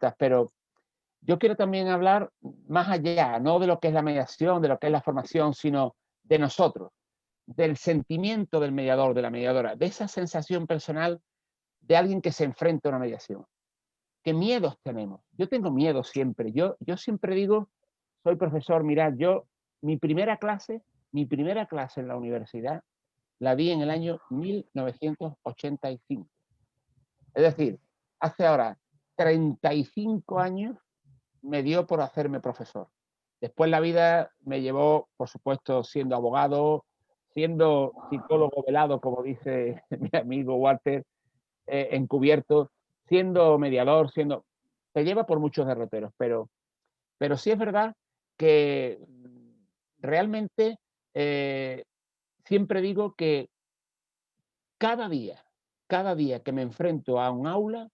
preguntas, pero yo quiero también hablar más allá, no de lo que es la mediación, de lo que es la formación, sino de nosotros, del sentimiento del mediador, de la mediadora, de esa sensación personal de alguien que se enfrenta a una mediación. ¿Qué miedos tenemos? Yo tengo miedo siempre. Yo siempre digo, soy profesor, mirad, mi primera clase en la universidad la di en el año 1985. Es decir, hace ahora 35 años me dio por hacerme profesor. Después la vida me llevó, por supuesto, siendo abogado, siendo psicólogo velado, como dice mi amigo Walter, encubierto, siendo mediador, siendo... Te lleva por muchos derroteros, pero sí es verdad que realmente eh, siempre digo que cada día, cada día que me enfrento a un aula,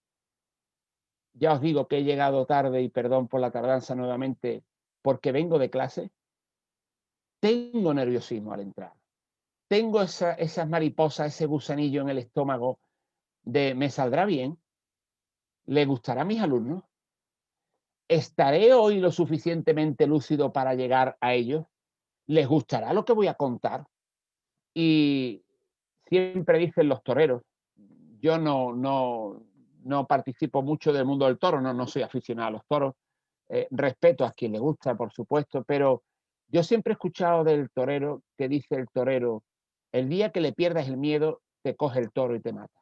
ya os digo que he llegado tarde y perdón por la tardanza nuevamente, porque vengo de clase, tengo nerviosismo al entrar. Tengo esas mariposas, ese gusanillo en el estómago de ¿me saldrá bien? ¿Le gustará a mis alumnos? ¿Estaré hoy lo suficientemente lúcido para llegar a ellos? ¿Les gustará lo que voy a contar? Y siempre dicen los toreros, yo no participo mucho del mundo del toro, no soy aficionado a los toros, respeto a quien le gusta, por supuesto, pero yo siempre he escuchado del torero que dice el torero, el día que le pierdas el miedo, te coge el toro y te mata.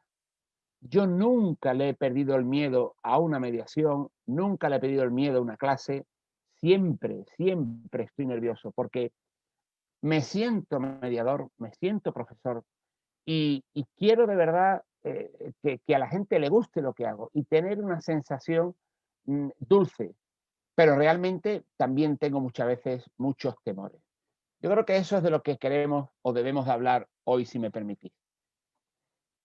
Yo nunca le he perdido el miedo a una mediación, nunca le he perdido el miedo a una clase, siempre, siempre estoy nervioso porque me siento mediador, me siento profesor y quiero de verdad que a la gente le guste lo que hago y tener una sensación dulce, pero realmente también tengo muchas veces muchos temores. Yo creo que eso es de lo que queremos o debemos de hablar hoy, si me permitís.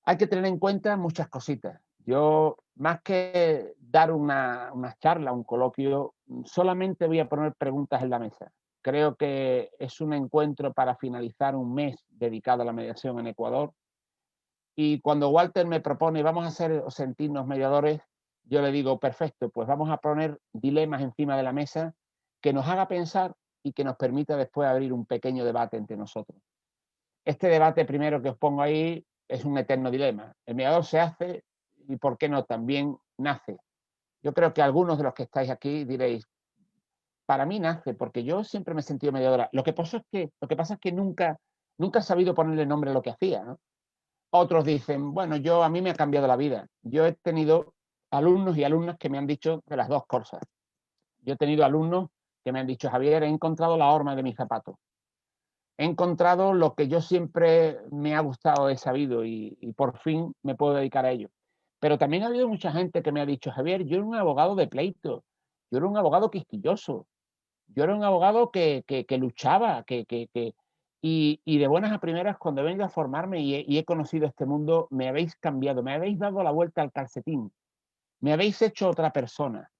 Hay que tener en cuenta muchas cositas. Yo, más que dar una charla, un coloquio, solamente voy a poner preguntas en la mesa. Creo que es un encuentro para finalizar un mes dedicado a la mediación en Ecuador. Y cuando Walter me propone, vamos a hacer o sentirnos mediadores, yo le digo, perfecto, pues vamos a poner dilemas encima de la mesa que nos haga pensar y que nos permita después abrir un pequeño debate entre nosotros. Este debate primero que os pongo ahí es un eterno dilema. El mediador se hace y, ¿por qué no?, también nace. Yo creo que algunos de los que estáis aquí diréis, para mí nace, porque yo siempre me he sentido mediadora. Lo que pasa es que nunca he sabido ponerle nombre a lo que hacía, ¿no? Otros dicen, bueno, a mí me ha cambiado la vida. Yo he tenido alumnos y alumnas que me han dicho de las dos cosas. Yo he tenido alumnos que me han dicho, Javier, he encontrado la horma de mi zapato. He encontrado lo que yo siempre me ha gustado, he sabido y por fin me puedo dedicar a ello. Pero también ha habido mucha gente que me ha dicho, Javier, yo era un abogado de pleito, yo era un abogado quisquilloso, yo era un abogado que luchaba, y de buenas a primeras, cuando he venido a formarme y he conocido este mundo, me habéis cambiado, me habéis dado la vuelta al calcetín, me habéis hecho otra persona.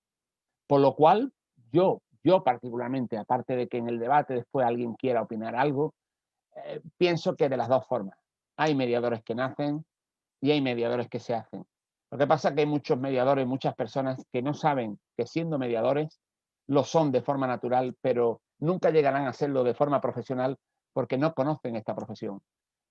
Por lo cual, yo particularmente, aparte de que en el debate después alguien quiera opinar algo, pienso que de las dos formas. Hay mediadores que nacen y hay mediadores que se hacen. Lo que pasa es que hay muchos mediadores, muchas personas que no saben que siendo mediadores lo son de forma natural, pero nunca llegarán a serlo de forma profesional porque no conocen esta profesión.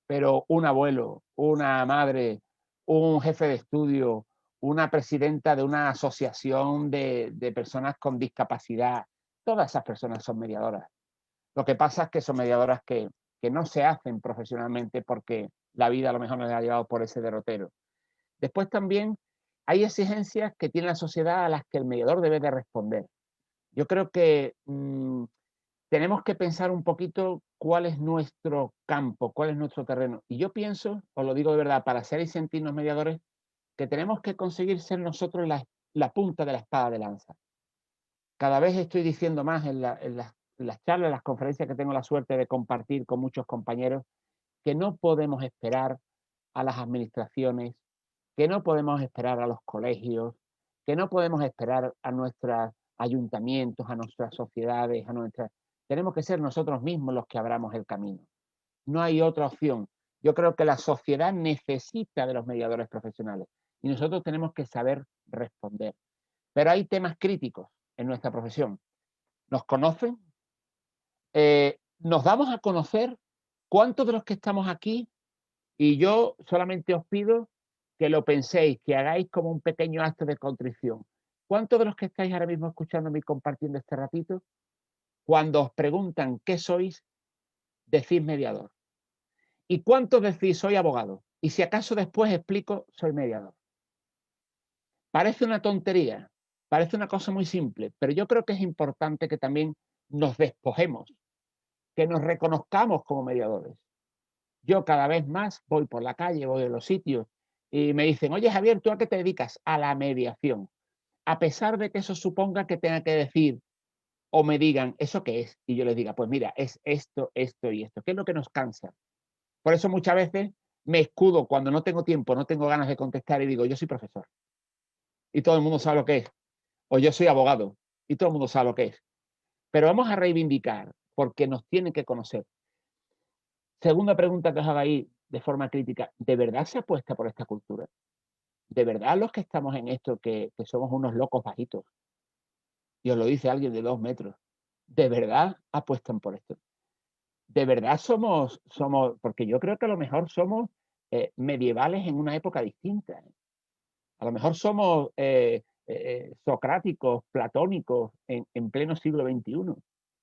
Pero un abuelo, una madre, un jefe de estudio, una presidenta de una asociación de personas con discapacidad, todas esas personas son mediadoras. Lo que pasa es que son mediadoras que no se hacen profesionalmente porque la vida a lo mejor nos ha llevado por ese derrotero. Después también hay exigencias que tiene la sociedad a las que el mediador debe de responder. Yo creo que tenemos que pensar un poquito cuál es nuestro campo, cuál es nuestro terreno. Y yo pienso, os lo digo de verdad, para ser y sentirnos mediadores, que tenemos que conseguir ser nosotros la punta de la espada de lanza. Cada vez estoy diciendo más en las charlas, en las conferencias que tengo la suerte de compartir con muchos compañeros, que no podemos esperar a las administraciones, que no podemos esperar a los colegios, que no podemos esperar a nuestros ayuntamientos, a nuestras sociedades, a nuestras... Tenemos que ser nosotros mismos los que abramos el camino. No hay otra opción. Yo creo que la sociedad necesita de los mediadores profesionales y nosotros tenemos que saber responder. pero hay temas críticos en nuestra profesión. Nos conocen, nos damos a conocer. ¿Cuántos de los que estamos aquí? Y yo solamente os pido que lo penséis, que hagáis como un pequeño acto de contrición. ¿Cuántos de los que estáis ahora mismo escuchándome y compartiendo este ratito, cuando os preguntan qué sois, decís mediador? ¿Y cuántos decís soy abogado? Y si acaso después explico, soy mediador. Parece una tontería, parece una cosa muy simple, pero yo creo que es importante que también nos despojemos, que nos reconozcamos como mediadores. Yo cada vez más voy por la calle, voy a los sitios y me dicen, oye Javier, ¿tú a qué te dedicas? A la mediación. A pesar de que eso suponga que tenga que decir o me digan, ¿eso qué es? Y yo les diga, pues mira, es esto, esto y esto. ¿Qué es lo que nos cansa? Por eso muchas veces me escudo cuando no tengo tiempo, no tengo ganas de contestar y digo, yo soy profesor. Y todo el mundo sabe lo que es. O yo soy abogado. Y todo el mundo sabe lo que es. Pero vamos a reivindicar porque nos tienen que conocer. Segunda pregunta que os hago ahí de forma crítica, ¿de verdad se apuesta por esta cultura? ¿De verdad los que estamos en esto, que somos unos locos bajitos? Y os lo dice alguien de 2 metros. ¿De verdad apuestan por esto? ¿De verdad somos, porque yo creo que a lo mejor somos medievales en una época distinta? A lo mejor somos socráticos, platónicos en pleno siglo XXI.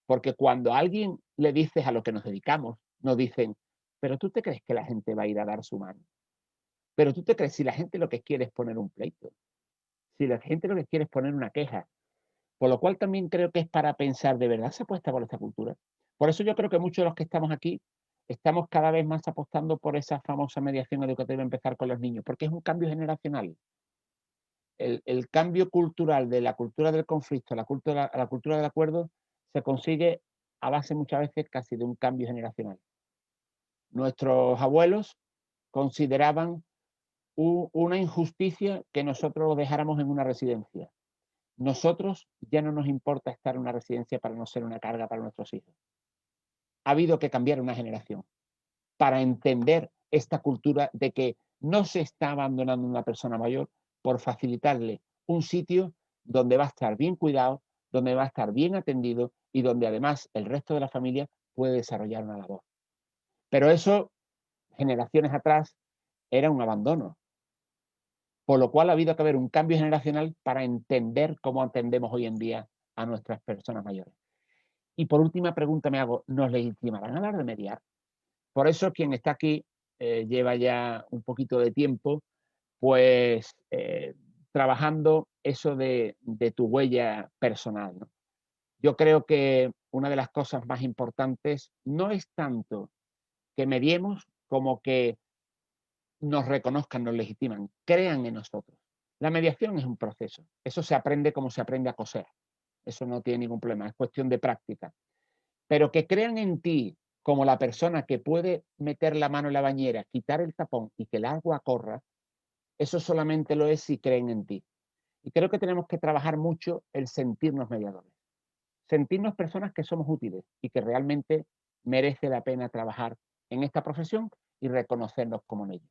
Porque cuando a alguien le dices a lo que nos dedicamos, nos dicen, pero tú te crees que la gente va a ir a dar su mano. Pero tú te crees, si la gente lo que quiere es poner un pleito, si la gente lo que quiere es poner una queja, por lo cual también creo que es para pensar, ¿de verdad se apuesta por esta cultura? Por eso yo creo que muchos de los que estamos aquí estamos cada vez más apostando por esa famosa mediación educativa, empezar con los niños, porque es un cambio generacional. El cambio cultural de la cultura del conflicto a la cultura del acuerdo se consigue a base muchas veces casi de un cambio generacional. Nuestros abuelos consideraban una injusticia que nosotros los dejáramos en una residencia. Nosotros ya no nos importa estar en una residencia para no ser una carga para nuestros hijos. Ha habido que cambiar una generación para entender esta cultura de que no se está abandonando una persona mayor por facilitarle un sitio donde va a estar bien cuidado, donde va a estar bien atendido y donde además el resto de la familia puede desarrollar una labor. Pero eso, generaciones atrás, era un abandono. Por lo cual ha habido que haber un cambio generacional para entender cómo atendemos hoy en día a nuestras personas mayores. Y por última pregunta me hago, ¿nos legitimarán a la hora de mediar? Por eso quien está aquí lleva ya un poquito de tiempo, pues trabajando eso de tu huella personal, ¿no? Yo creo que una de las cosas más importantes no es tanto que mediemos como que nos reconozcan, nos legitiman, crean en nosotros. La mediación es un proceso. Eso se aprende como se aprende a coser. Eso no tiene ningún problema, es cuestión de práctica. Pero que crean en ti como la persona que puede meter la mano en la bañera, quitar el tapón y que el agua corra, eso solamente lo es si creen en ti. Y creo que tenemos que trabajar mucho el sentirnos mediadores. Sentirnos personas que somos útiles y que realmente merece la pena trabajar en esta profesión y reconocernos como en ella.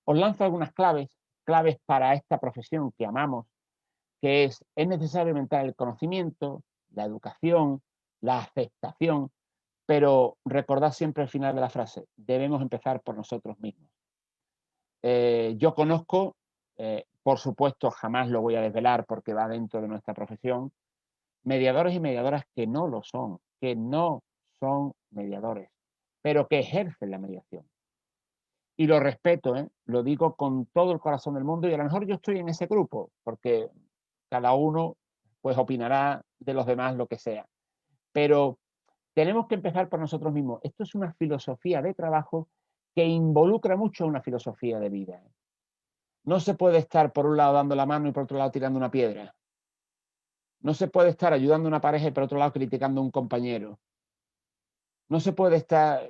Os lanzo algunas claves para esta profesión que amamos, que es necesario aumentar el conocimiento, la educación, la aceptación, pero recordad siempre al final de la frase, debemos empezar por nosotros mismos. Yo conozco, por supuesto, jamás lo voy a desvelar porque va dentro de nuestra profesión, mediadores y mediadoras que no son mediadores, pero que ejercen la mediación. Y lo respeto, lo digo con todo el corazón del mundo y a lo mejor yo estoy en ese grupo, porque cada uno pues opinará de los demás lo que sea. Pero tenemos que empezar por nosotros mismos. Esto es una filosofía de trabajo que involucra mucho una filosofía de vida. No se puede estar por un lado dando la mano y por otro lado tirando una piedra. No se puede estar ayudando a una pareja y por otro lado criticando a un compañero. No se puede estar,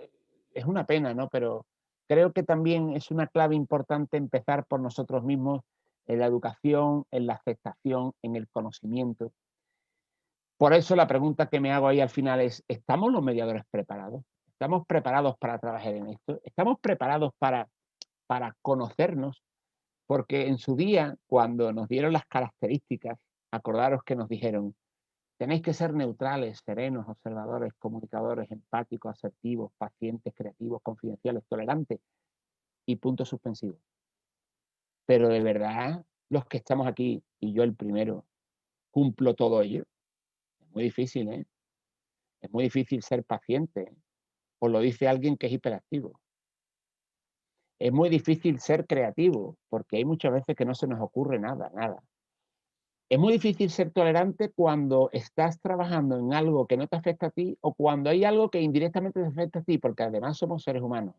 es una pena, ¿no? Pero creo que también es una clave importante empezar por nosotros mismos en la educación, en la aceptación, en el conocimiento. Por eso la pregunta que me hago ahí al final es, ¿estamos los mediadores preparados? ¿Estamos preparados para trabajar en esto? ¿Estamos preparados para conocernos? Porque en su día, cuando nos dieron las características, acordaros que nos dijeron, tenéis que ser neutrales, serenos, observadores, comunicadores, empáticos, asertivos, pacientes, creativos, confidenciales, tolerantes y puntos suspensivos. Pero de verdad, los que estamos aquí, y yo el primero, cumplo todo ello. Es muy difícil, ¿eh? Es muy difícil ser paciente, ¿eh? Os lo dice alguien que es hiperactivo. Es muy difícil ser creativo, porque hay muchas veces que no se nos ocurre nada, nada. Es muy difícil ser tolerante cuando estás trabajando en algo que no te afecta a ti o cuando hay algo que indirectamente te afecta a ti, porque además somos seres humanos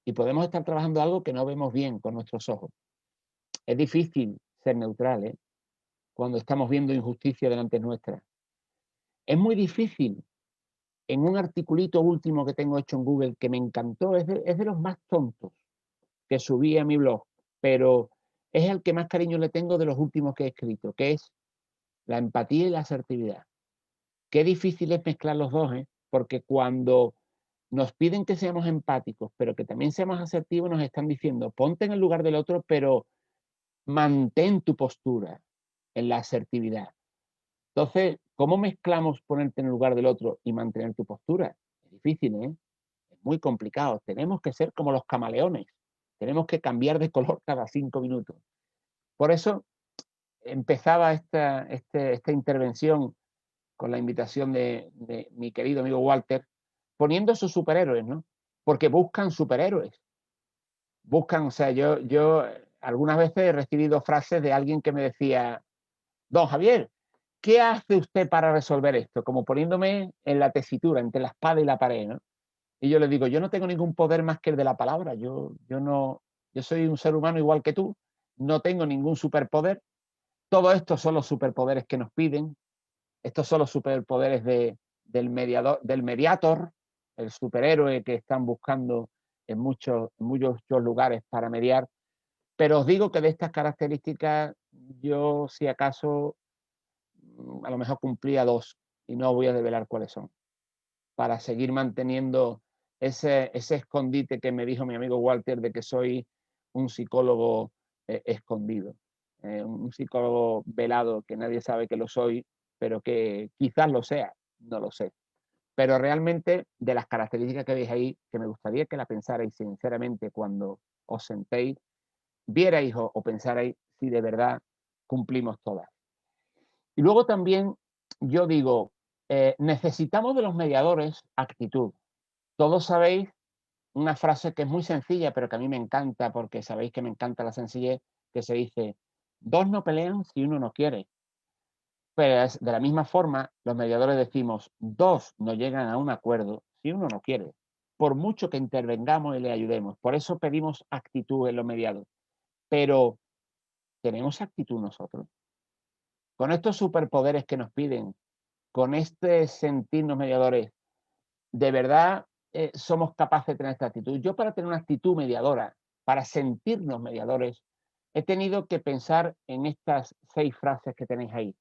y podemos estar trabajando algo que no vemos bien con nuestros ojos. Es difícil ser neutral, ¿eh? Cuando estamos viendo injusticia delante nuestra. Es muy difícil. En un articulito último que tengo hecho en Google que me encantó, es de los más tontos que subí a mi blog, pero es el que más cariño le tengo de los últimos que he escrito, que es la empatía y la asertividad. Qué difícil es mezclar los dos, ¿eh? Porque cuando nos piden que seamos empáticos, pero que también seamos asertivos, nos están diciendo, ponte en el lugar del otro, pero mantén tu postura en la asertividad. Entonces, ¿cómo mezclamos ponerte en el lugar del otro y mantener tu postura? Es difícil, ¿eh? Es muy complicado. Tenemos que ser como los camaleones. Tenemos que cambiar de color cada 5 minutos. Por eso empezaba esta intervención con la invitación de mi querido amigo Walter, poniendo sus superhéroes, ¿no? Porque buscan superhéroes. Buscan, o sea, yo algunas veces he recibido frases de alguien que me decía, don Javier, ¿qué hace usted para resolver esto? Como poniéndome en la tesitura, entre la espada y la pared, ¿no? Y yo le digo, yo no tengo ningún poder más que el de la palabra. Yo soy un ser humano igual que tú, no tengo ningún superpoder. Todo esto son los superpoderes que nos piden. Estos son los superpoderes del mediator, el superhéroe que están buscando en muchos lugares para mediar. Pero os digo que de estas características, yo si acaso a lo mejor cumplía dos y no voy a develar cuáles son, para seguir manteniendo ese escondite que me dijo mi amigo Walter de que soy un psicólogo escondido, un psicólogo velado que nadie sabe que lo soy, pero que quizás lo sea, no lo sé. Pero realmente de las características que veis ahí, que me gustaría que la pensarais sinceramente cuando os sentéis, vierais o pensarais si de verdad cumplimos todas. Y luego también yo digo, necesitamos de los mediadores actitud. Todos sabéis una frase que es muy sencilla, pero que a mí me encanta, porque sabéis que me encanta la sencillez, que se dice, dos no pelean si uno no quiere. Pero de la misma forma, los mediadores decimos, dos no llegan a un acuerdo si uno no quiere, por mucho que intervengamos y le ayudemos. Por eso pedimos actitud en los mediados. Pero, ¿tenemos actitud nosotros? Con estos superpoderes que nos piden, con este sentirnos mediadores, ¿de verdad somos capaces de tener esta actitud? Yo para tener una actitud mediadora, para sentirnos mediadores, he tenido que pensar en estas 6 frases que tenéis ahí.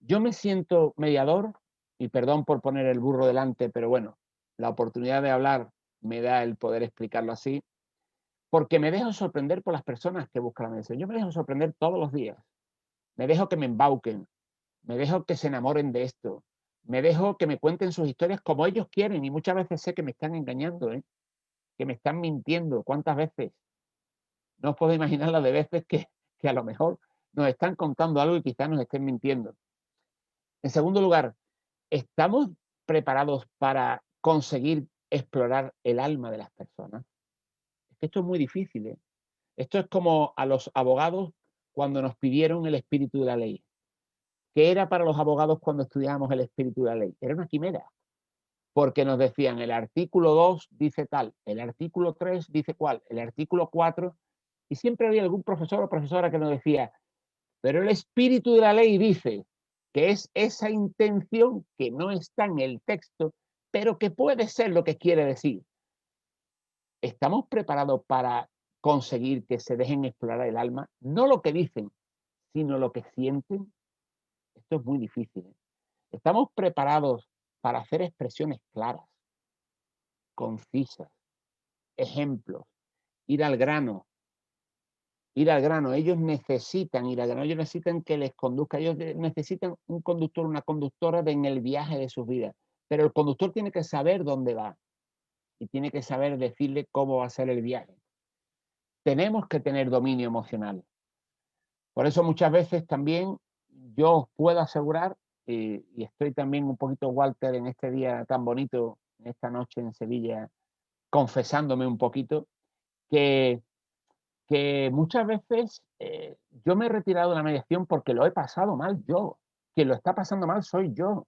Yo me siento mediador, y perdón por poner el burro delante, pero bueno, la oportunidad de hablar me da el poder explicarlo así, porque me dejo sorprender por las personas que buscan la mediación. Yo me dejo sorprender todos los días. Me dejo que me embauquen, me dejo que se enamoren de esto, me dejo que me cuenten sus historias como ellos quieren y muchas veces sé que me están engañando, ¿eh? Que me están mintiendo. ¿Cuántas veces? No os puedo imaginar las de veces que a lo mejor nos están contando algo y quizás nos estén mintiendo. En segundo lugar, ¿estamos preparados para conseguir explorar el alma de las personas? Es que esto es muy difícil, ¿eh? Esto es como a los abogados cuando nos pidieron el espíritu de la ley. ¿Qué era para los abogados cuando estudiábamos el espíritu de la ley? Era una quimera, porque nos decían el artículo 2 dice tal, el artículo 3 dice cuál, el artículo 4, y siempre había algún profesor o profesora que nos decía, pero el espíritu de la ley dice que es esa intención que no está en el texto, pero que puede ser lo que quiere decir. ¿Estamos preparados para conseguir que se dejen explorar el alma? No lo que dicen, sino lo que sienten. Esto es muy difícil, ¿eh? ¿Estamos preparados para hacer expresiones claras, concisas, ejemplos, ir al grano, ir al grano. Ellos necesitan ir al grano, ellos necesitan que les conduzca, ellos necesitan un conductor, una conductora en el viaje de sus vidas. Pero el conductor tiene que saber dónde va y tiene que saber decirle cómo va a ser el viaje. Tenemos que tener dominio emocional. Por eso muchas veces también yo os puedo asegurar, y estoy también un poquito, Walter, en este día tan bonito, en esta noche en Sevilla, confesándome un poquito, que muchas veces yo me he retirado de la mediación porque lo he pasado mal yo. Quien lo está pasando mal soy yo,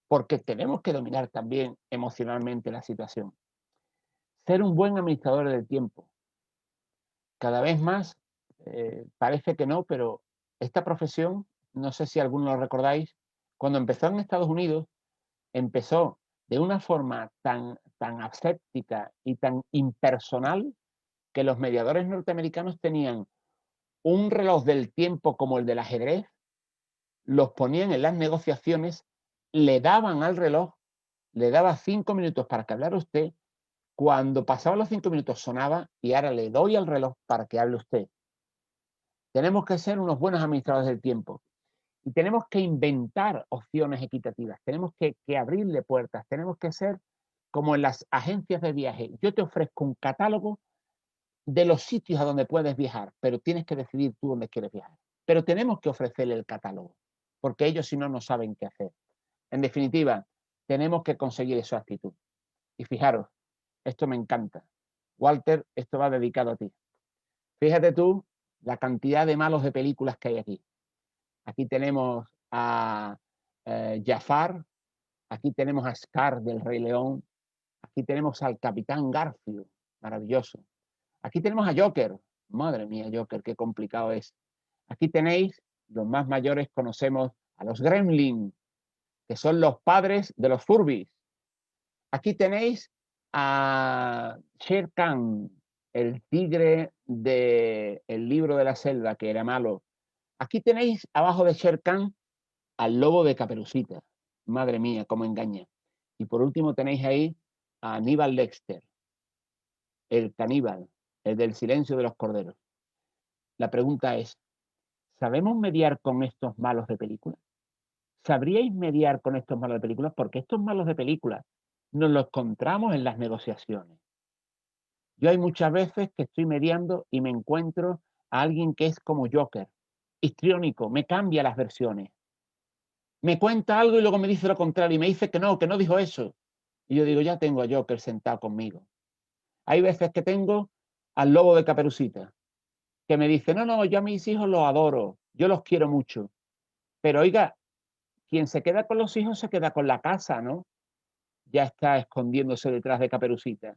porque tenemos que dominar también emocionalmente la situación. Ser un buen administrador del tiempo. Cada vez más, parece que no, pero esta profesión, no sé si alguno lo recordáis, cuando empezó en Estados Unidos, empezó de una forma tan aséptica y tan impersonal que los mediadores norteamericanos tenían un reloj del tiempo como el del ajedrez, los ponían en las negociaciones, le daban al reloj, le daba 5 minutos para que hablara usted, cuando pasaban los 5 minutos sonaba y ahora le doy al reloj para que hable usted. Tenemos que ser unos buenos administradores del tiempo y tenemos que inventar opciones equitativas, tenemos que abrirle puertas, tenemos que ser como en las agencias de viaje. Yo te ofrezco un catálogo de los sitios a donde puedes viajar, pero tienes que decidir tú dónde quieres viajar. Pero tenemos que ofrecerle el catálogo, porque ellos si no, no saben qué hacer. En definitiva, tenemos que conseguir esa actitud. Y fijaros, esto me encanta. Walter, esto va dedicado a ti. Fíjate tú la cantidad de malos de películas que hay aquí. Aquí tenemos a Jafar, aquí tenemos a Scar del Rey León, aquí tenemos al Capitán Garfio, maravilloso. Aquí tenemos a Joker, madre mía, Joker, qué complicado es. Aquí tenéis, los más mayores conocemos a los Gremlin, que son los padres de los Furbies. Aquí tenéis a Shere Khan, el tigre del libro de la selva, que era malo. Aquí tenéis abajo de Shere Khan al lobo de Caperucita. Madre mía, cómo engaña. Y por último tenéis ahí a Aníbal Lecter, el caníbal, el del silencio de los corderos. La pregunta es, ¿sabemos mediar con estos malos de película? ¿Sabríais mediar con estos malos de película? Porque estos malos de película nos los encontramos en las negociaciones. Yo hay muchas veces que estoy mediando y me encuentro a alguien que es como Joker, histriónico, me cambia las versiones. Me cuenta algo y luego me dice lo contrario y me dice que no dijo eso. Y yo digo, ya tengo a Joker sentado conmigo. Hay veces que tengo al lobo de Caperucita, que me dice, no, yo a mis hijos los adoro, yo los quiero mucho. Pero oiga, quien se queda con los hijos se queda con la casa, ¿no? Ya está escondiéndose detrás de Caperucita.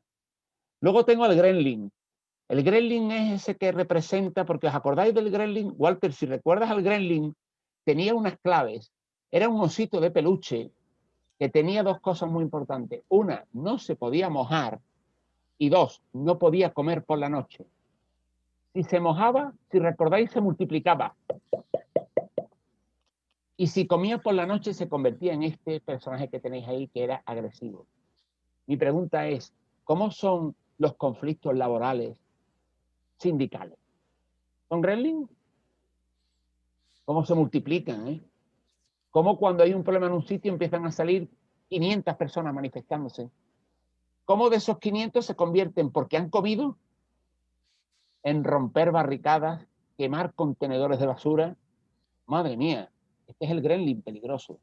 Luego tengo al Gremlin. El Gremlin es ese que representa, porque os acordáis del Gremlin, Walter, si recuerdas al Gremlin, tenía unas claves. Era un osito de peluche que tenía dos cosas muy importantes. Una, no se podía mojar y dos, no podía comer por la noche. Si se mojaba, si recordáis, se multiplicaba. Y si comía por la noche, se convertía en este personaje que tenéis ahí, que era agresivo. Mi pregunta es, ¿cómo son los conflictos laborales sindicales? ¿Son gremlins? ¿Cómo se multiplican? ¿Cómo cuando hay un problema en un sitio empiezan a salir 500 personas manifestándose? ¿Cómo de esos 500 se convierten, porque han comido, en romper barricadas, quemar contenedores de basura? Madre mía, este es el gremlin peligroso.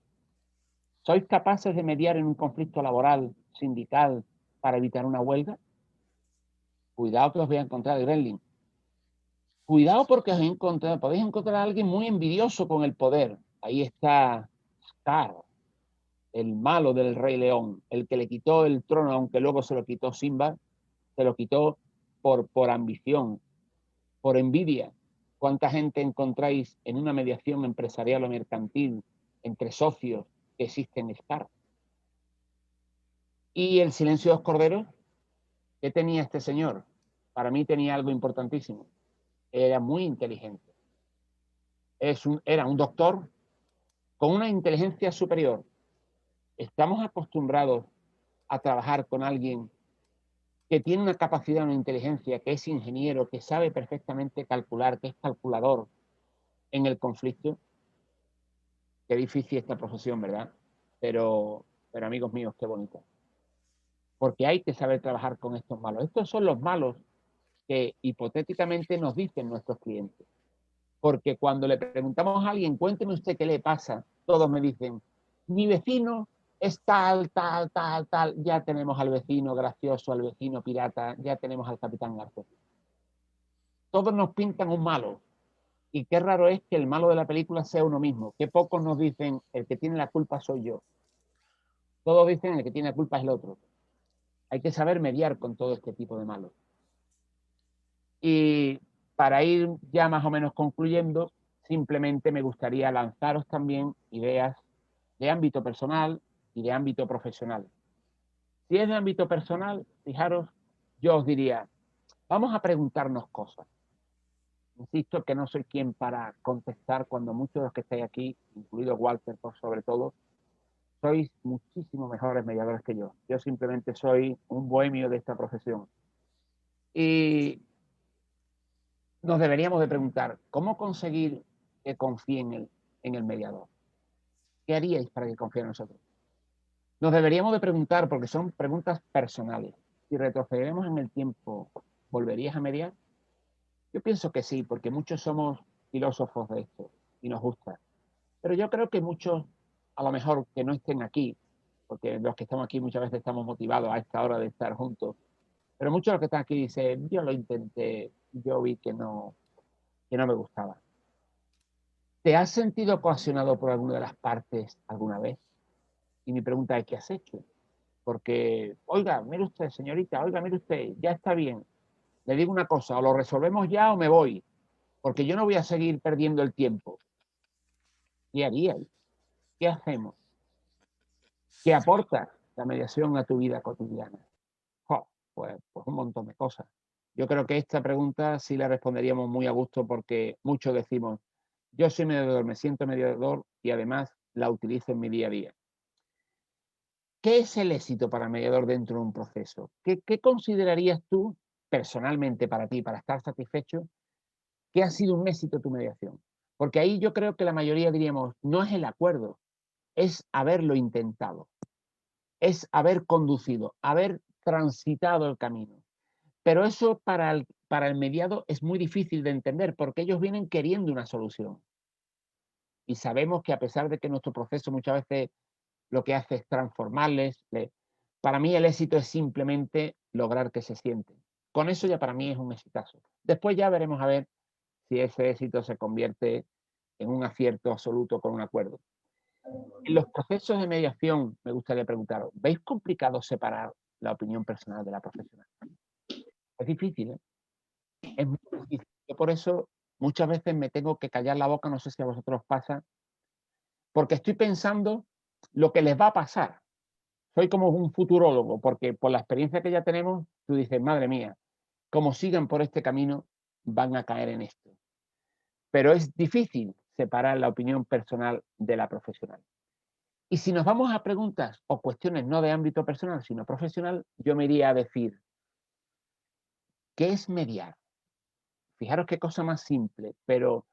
¿Sois capaces de mediar en un conflicto laboral, sindical, para evitar una huelga? Cuidado que os voy a encontrar el gremlin. Cuidado porque podéis encontrar a alguien muy envidioso con el poder. Ahí está Scar, el malo del Rey León, el que le quitó el trono, aunque luego se lo quitó Simba, se lo quitó por ambición, por envidia. ¿Cuánta gente encontráis en una mediación empresarial o mercantil entre socios que existen Scar? Y el silencio de los corderos, ¿qué tenía este señor? Para mí tenía algo importantísimo. Era muy inteligente. Era un doctor con una inteligencia superior. Estamos acostumbrados a trabajar con alguien que tiene una capacidad, una inteligencia, que es ingeniero, que sabe perfectamente calcular, que es calculador en el conflicto. Qué difícil esta profesión, ¿verdad? Pero amigos míos, qué bonita. Porque hay que saber trabajar con estos malos. Estos son los malos que hipotéticamente nos dicen nuestros clientes. Porque cuando le preguntamos a alguien, cuénteme usted qué le pasa, todos me dicen, mi vecino es tal, tal, tal, tal. Ya tenemos al vecino gracioso, al vecino pirata, ya tenemos al capitán García. Todos nos pintan un malo. Y qué raro es que el malo de la película sea uno mismo. Qué pocos nos dicen, el que tiene la culpa soy yo. Todos dicen, el que tiene la culpa es el otro. Hay que saber mediar con todo este tipo de malos. Y para ir ya más o menos concluyendo, simplemente me gustaría lanzaros también ideas de ámbito personal y de ámbito profesional. Si es de ámbito personal, fijaros, yo os diría, vamos a preguntarnos cosas. Insisto que no soy quien para contestar cuando muchos de los que estáis aquí, incluido Walter por sobre todo, sois muchísimo mejores mediadores que yo. Yo simplemente soy un bohemio de esta profesión. Y nos deberíamos de preguntar, ¿cómo conseguir que confíen en el mediador? ¿Qué haríais para que confíe en nosotros? Nos deberíamos de preguntar, porque son preguntas personales, si retrocedemos en el tiempo, ¿volverías a mediar? Yo pienso que sí, porque muchos somos filósofos de esto y nos gusta. Pero yo creo que muchos, a lo mejor que no estén aquí, porque los que estamos aquí muchas veces estamos motivados a esta hora de estar juntos, pero muchos de los que están aquí dicen, yo lo intenté, yo vi que no me gustaba. ¿Te has sentido coaccionado por alguna de las partes alguna vez? Y mi pregunta es, ¿qué has hecho? Porque, oiga, mire usted, señorita, oiga, mire usted, ya está bien. Le digo una cosa, o lo resolvemos ya o me voy, porque yo no voy a seguir perdiendo el tiempo. ¿Qué haríais? ¿Qué hacemos? ¿Qué aporta la mediación a tu vida cotidiana? Oh, pues un montón de cosas. Yo creo que esta pregunta sí la responderíamos muy a gusto porque muchos decimos, yo soy mediador, me siento mediador y además la utilizo en mi día a día. ¿Qué es el éxito para mediador dentro de un proceso? ¿Qué considerarías tú personalmente para ti, para estar satisfecho, que ha sido un éxito tu mediación? Porque ahí yo creo que la mayoría diríamos, no es el acuerdo, es haberlo intentado, es haber conducido, haber transitado el camino. Pero eso para el mediado es muy difícil de entender porque ellos vienen queriendo una solución. Y sabemos que a pesar de que nuestro proceso muchas veces lo que hace es transformarles, para mí el éxito es simplemente lograr que se sienten. Con eso ya para mí es un exitazo. Después ya veremos a ver si ese éxito se convierte en un acierto absoluto con un acuerdo. En los procesos de mediación, me gustaría preguntaros, ¿veis complicado separar la opinión personal de la profesional? Es difícil, ¿eh? Es muy difícil. Yo por eso muchas veces me tengo que callar la boca, no sé si a vosotros pasa, porque estoy pensando lo que les va a pasar. Soy como un futurólogo, porque por la experiencia que ya tenemos, tú dices, madre mía, como sigan por este camino, van a caer en esto. Pero es difícil separar la opinión personal de la profesional. Y si nos vamos a preguntas o cuestiones no de ámbito personal, sino profesional, yo me iría a decir, ¿qué es mediar? Fijaros qué cosa más simple, pero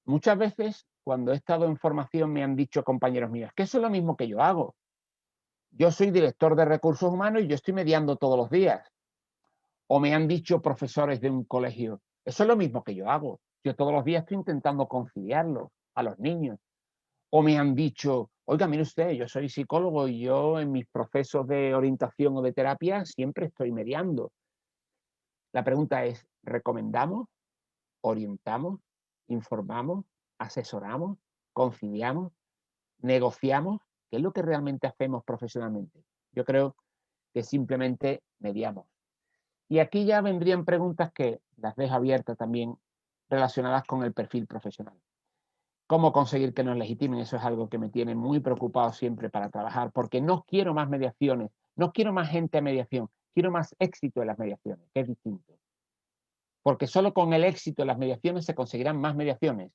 muchas veces cuando he estado en formación me han dicho compañeros míos, que eso es lo mismo que yo hago. Yo soy director de recursos humanos y yo estoy mediando todos los días. O me han dicho profesores de un colegio, eso es lo mismo que yo hago. Yo todos los días estoy intentando conciliarlo a los niños. O me han dicho, oiga, mire usted, yo soy psicólogo y yo en mis procesos de orientación o de terapia siempre estoy mediando. La pregunta es, ¿recomendamos, orientamos, informamos, asesoramos, conciliamos, negociamos? ¿Qué es lo que realmente hacemos profesionalmente? Yo creo que simplemente mediamos. Y aquí ya vendrían preguntas que las dejo abiertas también relacionadas con el perfil profesional. ¿Cómo conseguir que nos legitimen? Eso es algo que me tiene muy preocupado siempre para trabajar, porque no quiero más mediaciones, no quiero más gente a mediación, quiero más éxito en las mediaciones, que es distinto. Porque solo con el éxito en las mediaciones se conseguirán más mediaciones.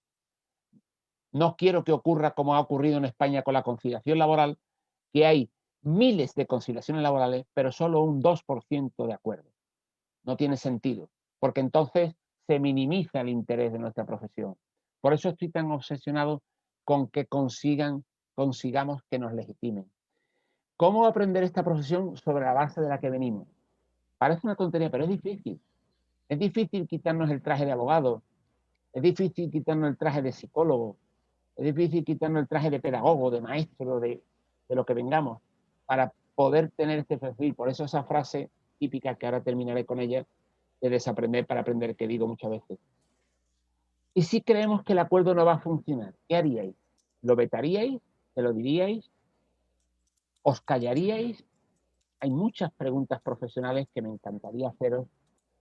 No quiero que ocurra como ha ocurrido en España con la conciliación laboral, que hay miles de conciliaciones laborales, pero solo un 2% de acuerdo. no tiene sentido, porque entonces se minimiza el interés de nuestra profesión. Por eso estoy tan obsesionado con que consigamos que nos legitimen. ¿Cómo aprender esta profesión sobre la base de la que venimos? Parece una tontería, pero es difícil. Es difícil quitarnos el traje de abogado, es difícil quitarnos el traje de psicólogo, es difícil quitarnos el traje de pedagogo, de maestro, de lo que vengamos, para poder tener este perfil. Por eso esa frase típica, que ahora terminaré con ella, de desaprender para aprender, que digo muchas veces. ¿Y si creemos que el acuerdo no va a funcionar? ¿Qué haríais? ¿Lo vetaríais? ¿Se lo diríais? ¿Os callaríais? Hay muchas preguntas profesionales que me encantaría haceros,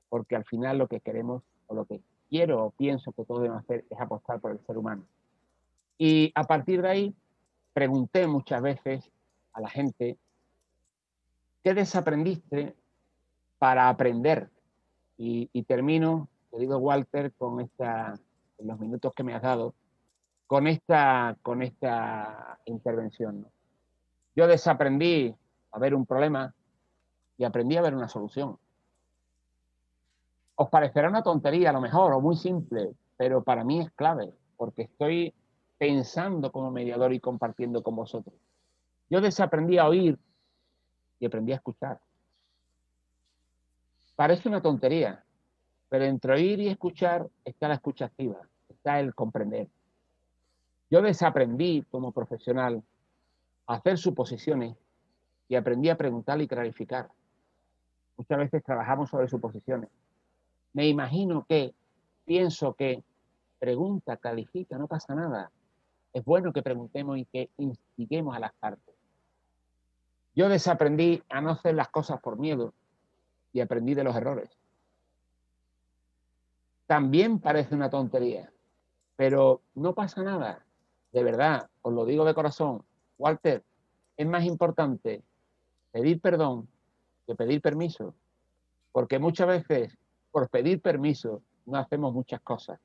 porque al final lo que queremos, o lo que quiero o pienso que todos debemos hacer, es apostar por el ser humano. Y a partir de ahí, pregunté muchas veces a la gente, ¿qué desaprendiste para aprender? Y termino, querido Walter, en los minutos que me has dado, con esta intervención, ¿no? Yo desaprendí a ver un problema y aprendí a ver una solución. Os parecerá una tontería a lo mejor, o muy simple, pero para mí es clave, porque estoy pensando como mediador y compartiendo con vosotros. Yo desaprendí a oír y aprendí a escuchar. Parece una tontería, pero entre oír y escuchar está la escucha activa, está el comprender. Yo desaprendí como profesional a hacer suposiciones y aprendí a preguntar y clarificar. Muchas veces trabajamos sobre suposiciones. Me imagino que, pienso que, pregunta, califica, no pasa nada. Es bueno que preguntemos y que instiguemos a las partes. Yo desaprendí a no hacer las cosas por miedo y aprendí de los errores. También parece una tontería, pero no pasa nada. De verdad, os lo digo de corazón. Walter, es más importante pedir perdón que pedir permiso, porque muchas veces por pedir permiso no hacemos muchas cosas.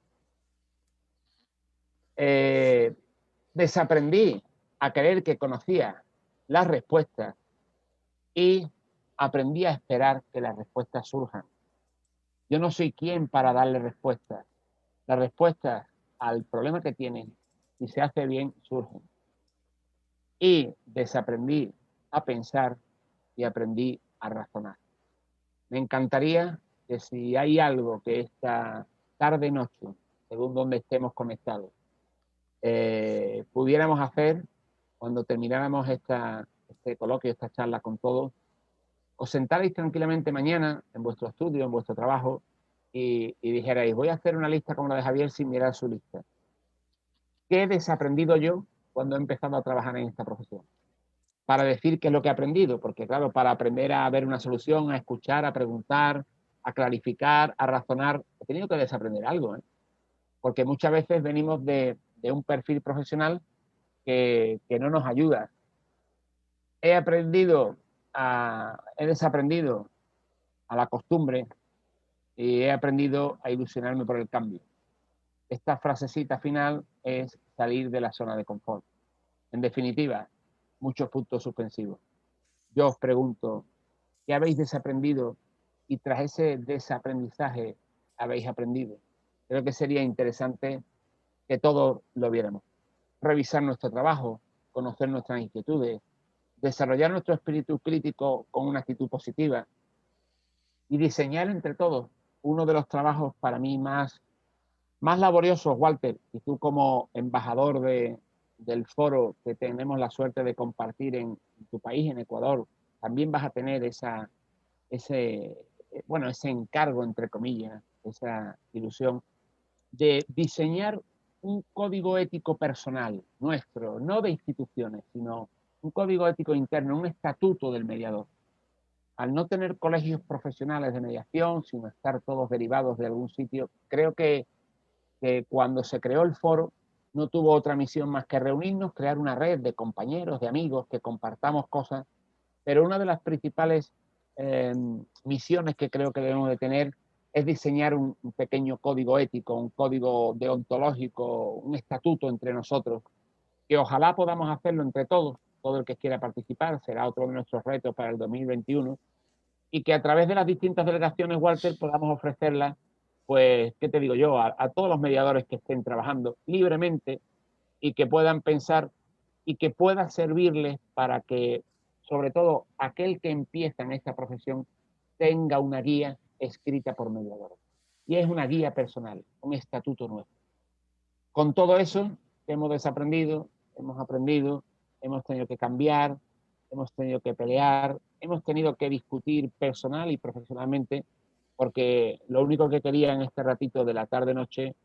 Desaprendí a creer que conocía las respuestas y aprendí a esperar que las respuestas surjan. Yo no soy quien para darle respuestas. Las respuestas al problema que tienen, si se hace bien, surgen. Y desaprendí a pensar y aprendí a razonar. Me encantaría que si hay algo que esta tarde-noche, según donde estemos conectados, pudiéramos hacer cuando termináramos este coloquio, esta charla con todos, os sentarais tranquilamente mañana en vuestro estudio, en vuestro trabajo, y dijerais, voy a hacer una lista como la de Javier sin mirar su lista. ¿Qué he desaprendido yo cuando he empezado a trabajar en esta profesión? Para decir qué es lo que he aprendido, porque claro, para aprender a ver una solución, a escuchar, a preguntar, a clarificar, a razonar, he tenido que desaprender algo, ¿eh? Porque muchas veces venimos de un perfil profesional que no nos ayuda. He desaprendido a la costumbre y he aprendido a ilusionarme por el cambio. Esta frasecita final es salir de la zona de confort. En definitiva, muchos puntos suspensivos. Yo os pregunto, ¿qué habéis desaprendido? Y tras ese desaprendizaje habéis aprendido. Creo que sería interesante que todos lo viéramos. Revisar nuestro trabajo, conocer nuestras inquietudes, desarrollar nuestro espíritu crítico con una actitud positiva y diseñar entre todos uno de los trabajos para mí más laboriosos, Walter, y tú como embajador del foro que tenemos la suerte de compartir en tu país, en Ecuador, también vas a tener ese encargo, entre comillas, esa ilusión de diseñar un código ético personal nuestro, no de instituciones, sino un código ético interno, un estatuto del mediador. Al no tener colegios profesionales de mediación, sino estar todos derivados de algún sitio, creo que cuando se creó el foro no tuvo otra misión más que reunirnos, crear una red de compañeros, de amigos, que compartamos cosas, pero una de las principales misiones que creo que debemos de tener es diseñar un pequeño código ético, un código deontológico, un estatuto entre nosotros, que ojalá podamos hacerlo entre todos, todo el que quiera participar, será otro de nuestros retos para el 2021, y que a través de las distintas delegaciones, Walter, podamos ofrecerlas, pues, ¿qué te digo yo?, a todos los mediadores que estén trabajando libremente y que puedan pensar y que pueda servirles para que, sobre todo, aquel que empieza en esta profesión tenga una guía escrita por mediadores. Y es una guía personal, un estatuto nuestro. Con todo eso hemos desaprendido, hemos aprendido, hemos tenido que cambiar, hemos tenido que pelear, hemos tenido que discutir personal y profesionalmente, porque lo único que quería en este ratito de la tarde-noche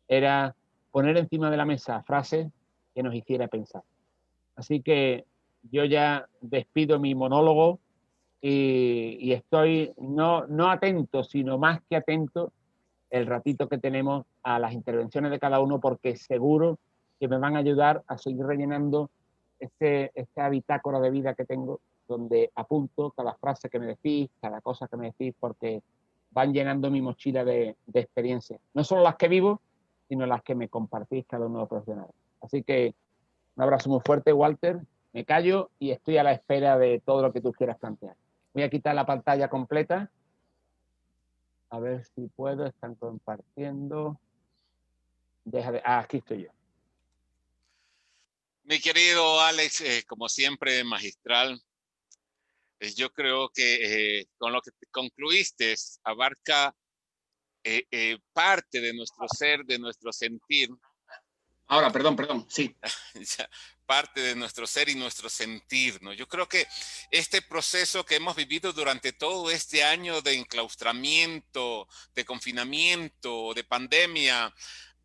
era poner encima de la mesa frases que nos hiciera pensar. Así que yo ya despido mi monólogo y estoy no atento, sino más que atento el ratito que tenemos a las intervenciones de cada uno, porque seguro que me van a ayudar a seguir rellenando esta bitácora de vida que tengo, donde apunto cada frase que me decís, cada cosa que me decís, porque van llenando mi mochila de experiencias. No solo las que vivo, sino las que me compartís cada uno de los profesionales. Así que un abrazo muy fuerte, Walter. Me callo y estoy a la espera de todo lo que tú quieras plantear. Voy a quitar la pantalla completa. A ver si puedo. Están compartiendo. Aquí estoy yo. Mi querido Alex, como siempre, magistral. Yo creo que con lo que concluiste abarca parte de nuestro ser, de nuestro sentir. Ahora, perdón, sí. Parte de nuestro ser y nuestro sentir, ¿no? Yo creo que este proceso que hemos vivido durante todo este año de enclaustramiento, de confinamiento, de pandemia,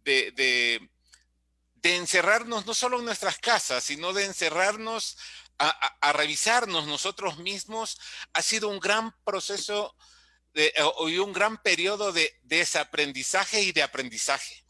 de encerrarnos no solo en nuestras casas, sino de encerrarnos a revisarnos nosotros mismos, ha sido un gran proceso y un gran periodo de desaprendizaje y de aprendizaje.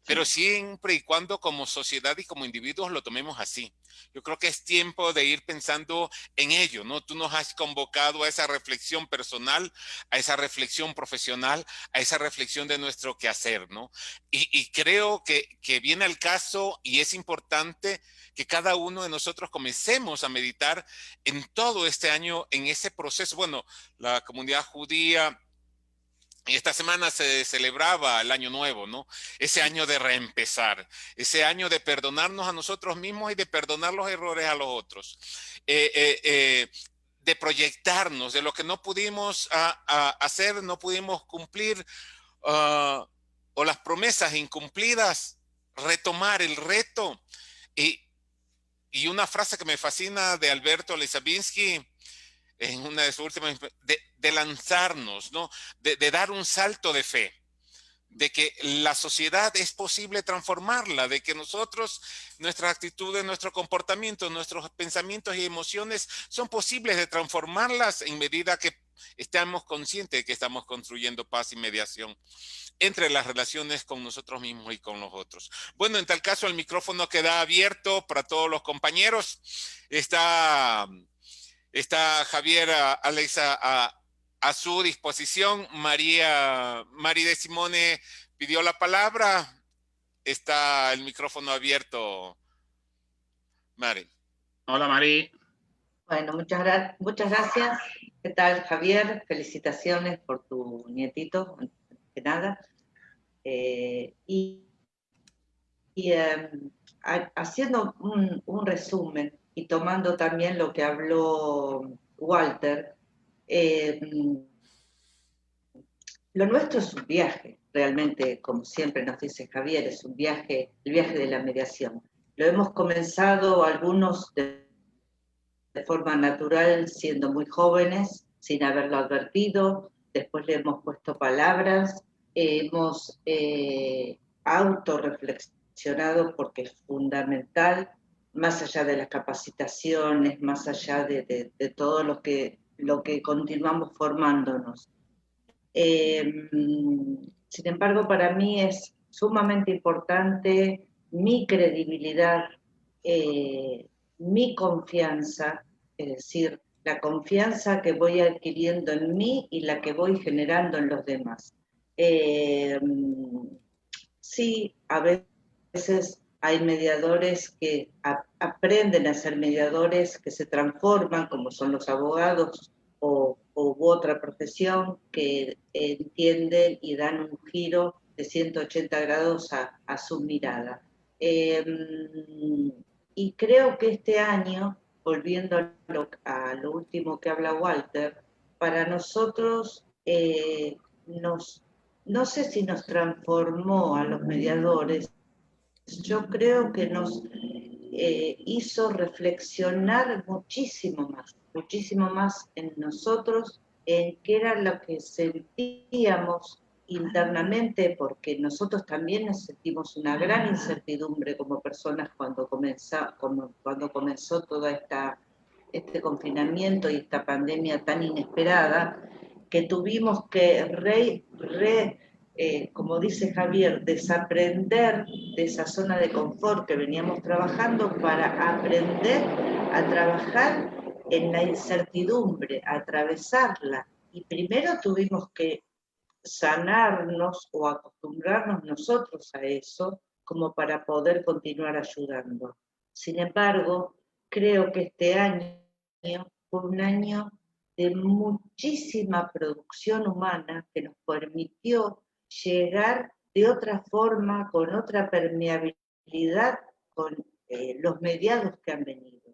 Pero siempre y cuando como sociedad y como individuos lo tomemos así. Yo creo que es tiempo de ir pensando en ello, ¿no? Tú nos has convocado a esa reflexión personal, a esa reflexión profesional, a esa reflexión de nuestro quehacer, ¿no? Y creo que viene al caso y es importante que cada uno de nosotros comencemos a meditar en todo este año, en ese proceso. Bueno, la comunidad judía... Y esta semana se celebraba el Año Nuevo, ¿no? Ese año de reempezar, ese año de perdonarnos a nosotros mismos y de perdonar los errores a los otros. De proyectarnos, de lo que no pudimos hacer, no pudimos cumplir, o las promesas incumplidas, retomar el reto. Y una frase que me fascina de Alberto Lisabinsky, en una de sus últimas, de lanzarnos, ¿no? De dar un salto de fe, de que la sociedad es posible transformarla, de que nosotros, nuestras actitudes, nuestro comportamiento, nuestros pensamientos y emociones son posibles de transformarlas en medida que estamos conscientes de que estamos construyendo paz y mediación entre las relaciones con nosotros mismos y con los otros. Bueno, en tal caso el micrófono queda abierto para todos los compañeros. Está Javier, Alexa, a su disposición. Mari de Simone pidió la palabra. Está el micrófono abierto. Mari. Hola, Mari. Bueno, muchas gracias. ¿Qué tal, Javier? Felicitaciones por tu nietito, que nada. Haciendo un resumen y tomando también lo que habló Walter, lo nuestro es un viaje, realmente, como siempre nos dice Javier, es un viaje, el viaje de la mediación. Lo hemos comenzado algunos de forma natural, siendo muy jóvenes, sin haberlo advertido, después le hemos puesto palabras, hemos autorreflexionado porque es fundamental, más allá de las capacitaciones, más allá de todo lo que continuamos formándonos. Sin embargo, para mí es sumamente importante mi credibilidad, mi confianza, es decir, la confianza que voy adquiriendo en mí y la que voy generando en los demás. Sí, a veces hay mediadores que aprenden a ser mediadores, que se transforman, como son los abogados o u otra profesión que entienden y dan un giro de 180 grados a su mirada. Y creo que este año, volviendo a lo último que habla Walter, para nosotros no sé si nos transformó a los mediadores, yo creo que nos hizo reflexionar muchísimo más en nosotros, en qué era lo que sentíamos internamente, porque nosotros también nos sentimos una gran incertidumbre como personas cuando comenzó todo este confinamiento y esta pandemia tan inesperada, que tuvimos que como dice Javier, desaprender de esa zona de confort que veníamos trabajando para aprender a trabajar en la incertidumbre, a atravesarla. Y primero tuvimos que sanarnos o acostumbrarnos nosotros a eso como para poder continuar ayudando. Sin embargo, creo que este año fue un año de muchísima producción humana que nos permitió llegar de otra forma, con otra permeabilidad, con los mediados que han venido.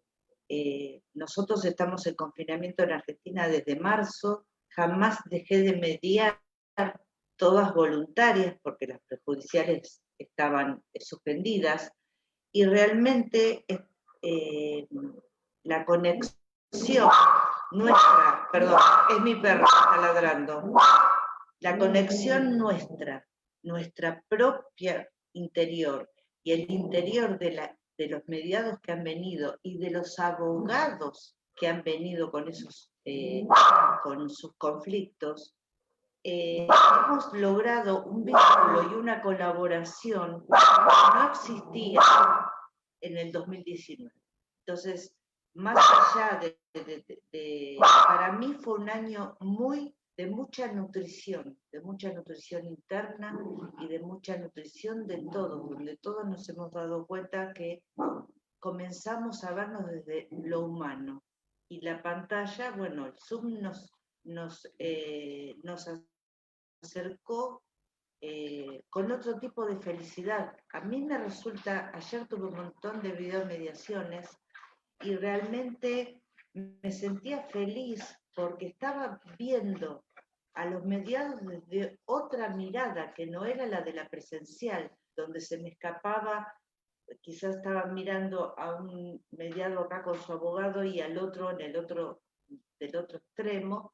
Nosotros estamos en confinamiento en Argentina desde marzo, jamás dejé de mediar, todas voluntarias, porque las prejudiciales estaban suspendidas, y realmente la conexión nuestra, perdón, es mi perro que está ladrando, la conexión nuestra propia interior y el interior de los mediados que han venido y de los abogados que han venido con con sus conflictos, hemos logrado un vínculo y una colaboración que no existía en el 2019. Entonces, más allá para mí fue un año de mucha nutrición interna y de mucha nutrición de todos, donde todos nos hemos dado cuenta que comenzamos a vernos desde lo humano. Y la pantalla, bueno, el Zoom nos acercó con otro tipo de felicidad. A mí me resulta, ayer tuve un montón de videomediaciones y realmente me sentía feliz porque estaba viendo a los mediados desde otra mirada que no era la de la presencial, donde se me escapaba, quizás estaba mirando a un mediado acá con su abogado y al otro del otro extremo,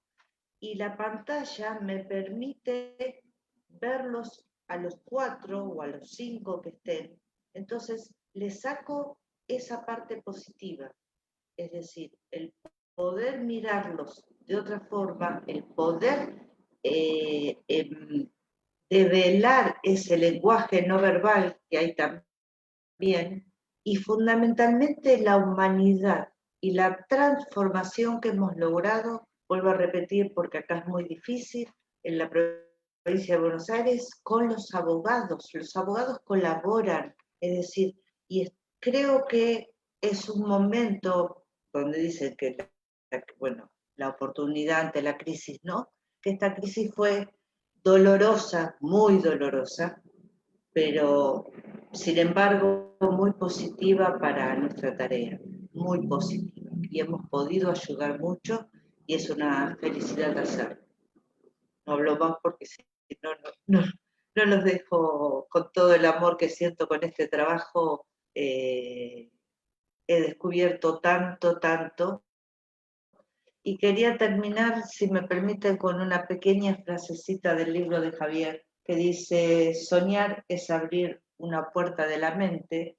y la pantalla me permite verlos a los 4 o a los 5 que estén. Entonces, le saco esa parte positiva, es decir, el poder mirarlos de otra forma, el poder develar ese lenguaje no verbal que hay también, y fundamentalmente la humanidad y la transformación que hemos logrado, vuelvo a repetir porque acá es muy difícil, en la provincia de Buenos Aires, con los abogados. Los abogados colaboran, es decir, y creo que es un momento donde dicen que, bueno, la oportunidad ante la crisis, ¿no? Que esta crisis fue dolorosa, muy dolorosa, pero sin embargo muy positiva para nuestra tarea, muy positiva. Y hemos podido ayudar mucho y es una felicidad hacerlo. No hablo más porque si no los dejo con todo el amor que siento con este trabajo. He descubierto tanto. Y quería terminar, si me permiten, con una pequeña frasecita del libro de Javier, que dice: soñar es abrir una puerta de la mente,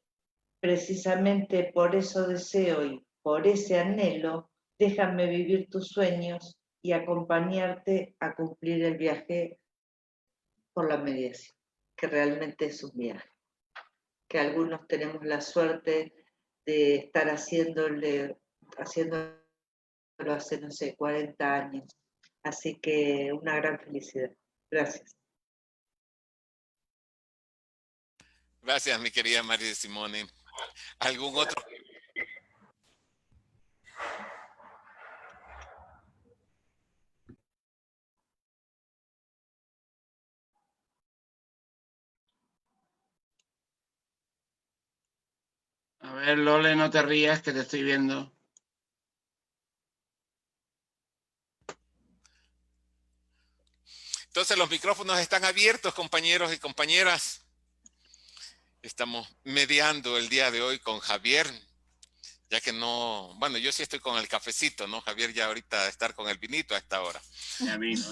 precisamente por eso deseo y por ese anhelo, déjame vivir tus sueños y acompañarte a cumplir el viaje por la mediación, que realmente es un viaje, que algunos tenemos la suerte de estar haciéndolo hace, no sé, 40 años. Así que una gran felicidad. Gracias. Gracias, mi querida María Simone. ¿Algún otro? ver, Lole, no te rías, que te estoy viendo. Entonces los micrófonos están abiertos, compañeros y compañeras. Estamos mediando el día de hoy con Javier, ya que no, bueno, yo sí estoy con el cafecito, ¿no? Javier ya ahorita estar con el vinito a esta hora. Ya vino.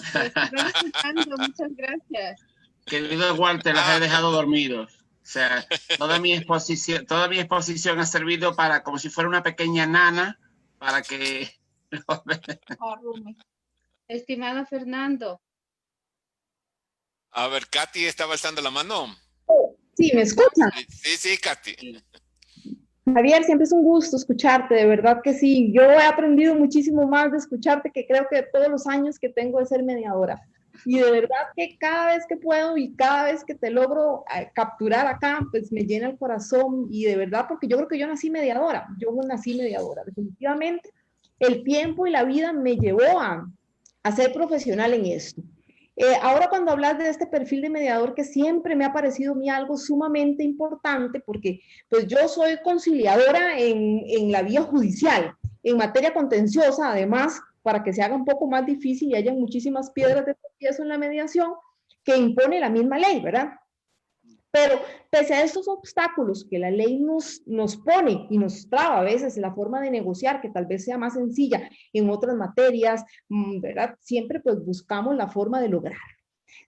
Muchas gracias. Querido Walter, los he dejado dormidos. O sea, toda mi exposición ha servido para, como si fuera una pequeña nana, para que... Estimado Fernando. A ver, Katy estaba alzando la mano. Sí, ¿me escuchan? Sí, Katy. Javier, siempre es un gusto escucharte, de verdad que sí. Yo he aprendido muchísimo más de escucharte que creo que todos los años que tengo de ser mediadora. Y de verdad que cada vez que puedo y cada vez que te logro capturar acá, pues me llena el corazón. Y de verdad, porque yo creo que yo nací mediadora. Definitivamente, el tiempo y la vida me llevó a ser profesional en esto. Ahora cuando hablas de este perfil de mediador que siempre me ha parecido a mí algo sumamente importante porque pues yo soy conciliadora en la vía judicial, en materia contenciosa, además, para que se haga un poco más difícil y haya muchísimas piedras de tropiezo en la mediación que impone la misma ley, ¿verdad? Pero pese a estos obstáculos que la ley nos pone y nos traba a veces la forma de negociar, que tal vez sea más sencilla en otras materias, ¿verdad? Siempre pues buscamos la forma de lograr.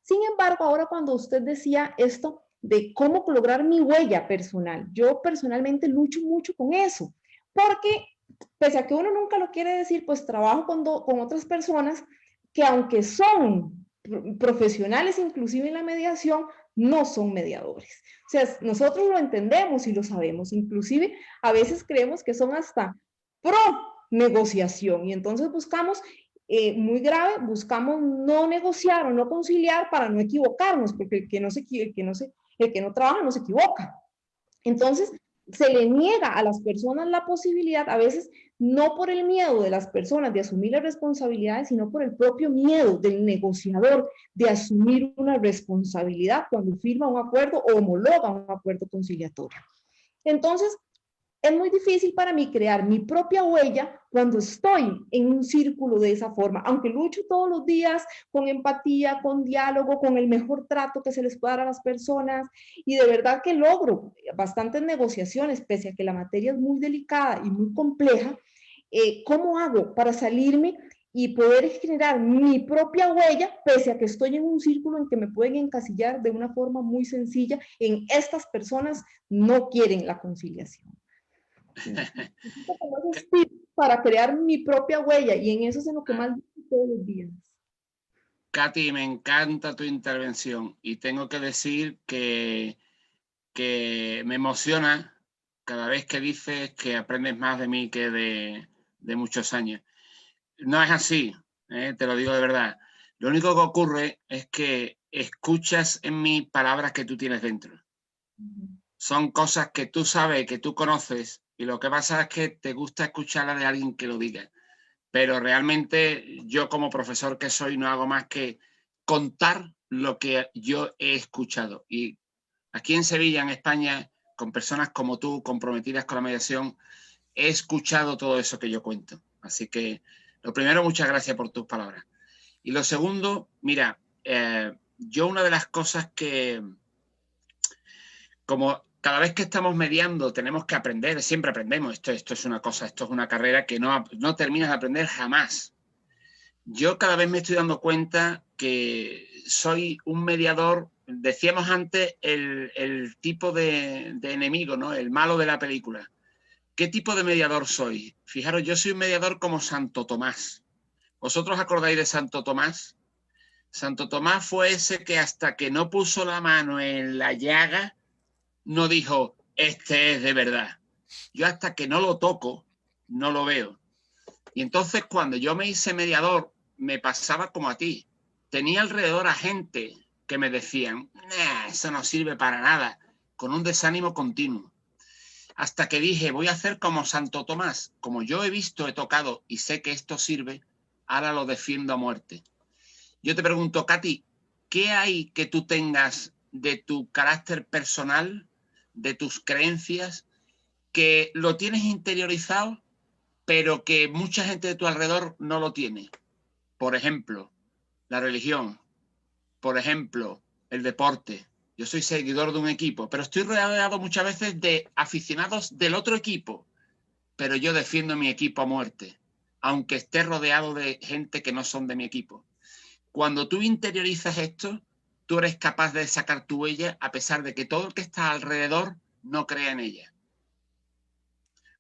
Sin embargo, ahora cuando usted decía esto de cómo lograr mi huella personal, yo personalmente lucho mucho con eso, porque pese a que uno nunca lo quiere decir, pues trabajo con otras personas que aunque son profesionales inclusive en la mediación, no son mediadores. O sea, nosotros lo entendemos y lo sabemos, inclusive a veces creemos que son hasta pro negociación y entonces buscamos muy grave, buscamos no negociar o no conciliar para no equivocarnos, porque el que no trabaja no se equivoca. Entonces, se le niega a las personas la posibilidad, a veces no por el miedo de las personas de asumir las responsabilidades, sino por el propio miedo del negociador de asumir una responsabilidad cuando firma un acuerdo o homologa un acuerdo conciliatorio. Entonces, es muy difícil para mí crear mi propia huella cuando estoy en un círculo de esa forma, aunque lucho todos los días con empatía, con diálogo, con el mejor trato que se les pueda dar a las personas y de verdad que logro bastantes negociaciones, pese a que la materia es muy delicada y muy compleja. ¿Cómo hago para salirme y poder generar mi propia huella, pese a que estoy en un círculo en que me pueden encasillar de una forma muy sencilla en estas personas no quieren la conciliación? Para crear mi propia huella y en eso es en lo que más digo todos los días. Katy, me encanta tu intervención y tengo que decir que me emociona cada vez que dices que aprendes más de mí que de muchos años. No es así, te lo digo de verdad. Lo único que ocurre es que escuchas en mí palabras que tú tienes dentro. Son cosas que tú sabes, que tú conoces, y lo que pasa es que te gusta escucharla de alguien que lo diga. Pero realmente yo como profesor que soy no hago más que contar lo que yo he escuchado. Y aquí en Sevilla, en España, con personas como tú, comprometidas con la mediación, he escuchado todo eso que yo cuento. Así que, lo primero, muchas gracias por tus palabras. Y lo segundo, mira, yo una de las cosas que, como cada vez que estamos mediando tenemos que aprender, siempre aprendemos, esto es una cosa, esto es una carrera que no terminas de aprender jamás. Yo cada vez me estoy dando cuenta que soy un mediador, decíamos antes el tipo de enemigo, ¿no? El malo de la película. ¿Qué tipo de mediador soy? Fijaros, yo soy un mediador como Santo Tomás. ¿Vosotros acordáis de Santo Tomás? Santo Tomás fue ese que hasta que no puso la mano en la llaga, no dijo, este es de verdad. Yo hasta que no lo toco, no lo veo. Y entonces cuando yo me hice mediador, me pasaba como a ti. Tenía alrededor a gente que me decían, eso no sirve para nada, con un desánimo continuo. Hasta que dije, voy a hacer como Santo Tomás. Como yo he visto, he tocado y sé que esto sirve, ahora lo defiendo a muerte. Yo te pregunto, Katy, ¿qué hay que tú tengas de tu carácter personal, de tus creencias, que lo tienes interiorizado, pero que mucha gente de tu alrededor no lo tiene. Por ejemplo, la religión, por ejemplo, el deporte. Yo soy seguidor de un equipo, pero estoy rodeado muchas veces de aficionados del otro equipo, pero yo defiendo mi equipo a muerte, aunque esté rodeado de gente que no son de mi equipo. Cuando tú interiorizas esto, tú eres capaz de sacar tu huella a pesar de que todo el que está alrededor no crea en ella.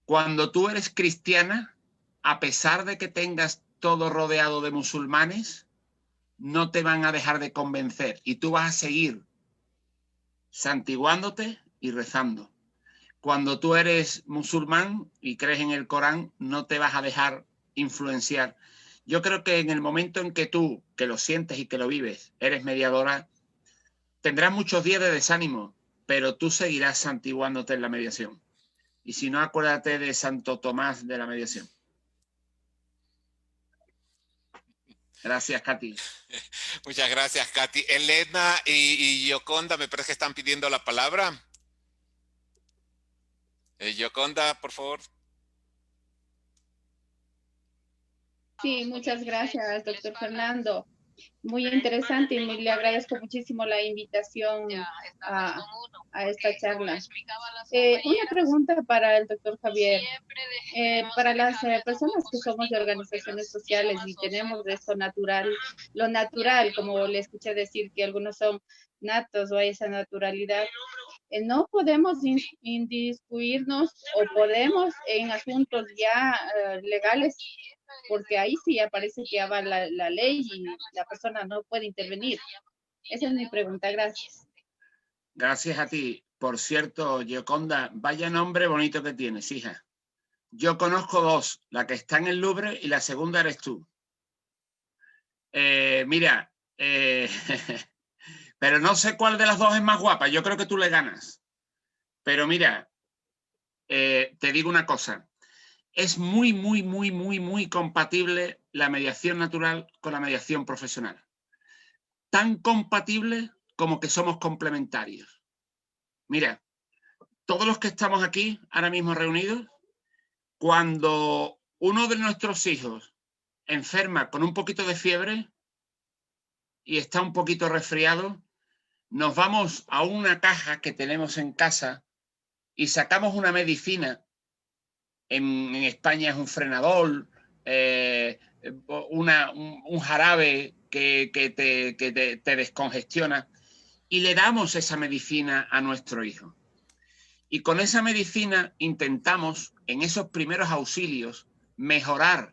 Cuando tú eres cristiana, a pesar de que tengas todo rodeado de musulmanes, no te van a dejar de convencer y tú vas a seguir santiguándote y rezando. Cuando tú eres musulmán y crees en el Corán, no te vas a dejar influenciar. Yo creo que en el momento en que tú, que lo sientes y que lo vives, eres mediadora, tendrás muchos días de desánimo, pero tú seguirás santiguándote en la mediación. Y si no, acuérdate de Santo Tomás de la mediación. Gracias, Katy. Muchas gracias, Katy. Elena y Yoconda, me parece que están pidiendo la palabra. Yoconda, por favor. Sí, muchas gracias, doctor Fernando. Muy interesante y le agradezco muchísimo la invitación a esta charla. Una pregunta para el doctor Javier. Para las personas que somos de organizaciones sociales y tenemos esto natural, lo natural, como le escuché decir que algunos son natos o hay esa naturalidad, no podemos indiscuirnos o podemos en asuntos ya legales, porque ahí sí aparece que va la ley y la persona no puede intervenir. Esa es mi pregunta, gracias. Gracias a ti. Por cierto, Yoconda, vaya nombre bonito que tienes, hija. Yo conozco dos, la que está en el Louvre y la segunda eres tú. Mira, pero no sé cuál de las dos es más guapa, yo creo que tú le ganas. Pero mira, te digo una cosa. Es muy, muy, muy, muy, muy compatible la mediación natural con la mediación profesional. Tan compatible como que somos complementarios. Mira, todos los que estamos aquí ahora mismo reunidos, cuando uno de nuestros hijos enferma con un poquito de fiebre y está un poquito resfriado, nos vamos a una caja que tenemos en casa y sacamos una medicina. En España es un Frenadol, un jarabe que te descongestiona, y le damos esa medicina a nuestro hijo. Y con esa medicina intentamos, en esos primeros auxilios, mejorar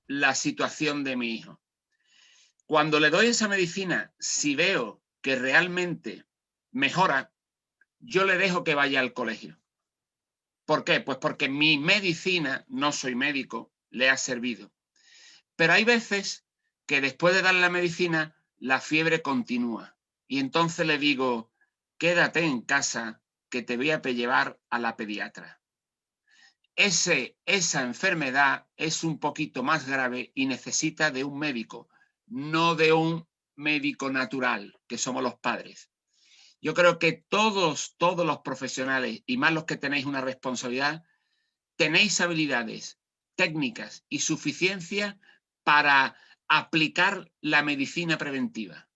la situación de mi hijo. Cuando le doy esa medicina, si veo que realmente mejora, yo le dejo que vaya al colegio. ¿Por qué? Pues porque mi medicina, no soy médico, le ha servido. Pero hay veces que después de darle la medicina, la fiebre continúa. Y entonces le digo, quédate en casa que te voy a llevar a la pediatra. Esa enfermedad es un poquito más grave y necesita de un médico, no de un médico natural, que somos los padres. Yo creo que todos los profesionales, y más los que tenéis una responsabilidad, tenéis habilidades, técnicas y suficiencia para aplicar la medicina preventiva.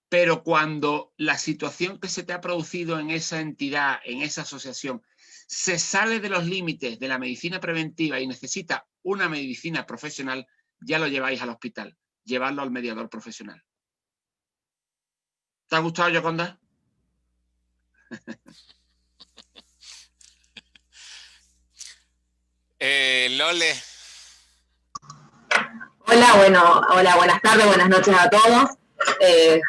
Pero cuando la situación que se te ha producido en esa entidad, en esa asociación, se sale de los límites de la medicina preventiva y necesita una medicina profesional, ya lo lleváis al hospital, llevarlo al mediador profesional. ¿Te ha gustado, Yoconda? Lole. Hola, buenas tardes, buenas noches a todos.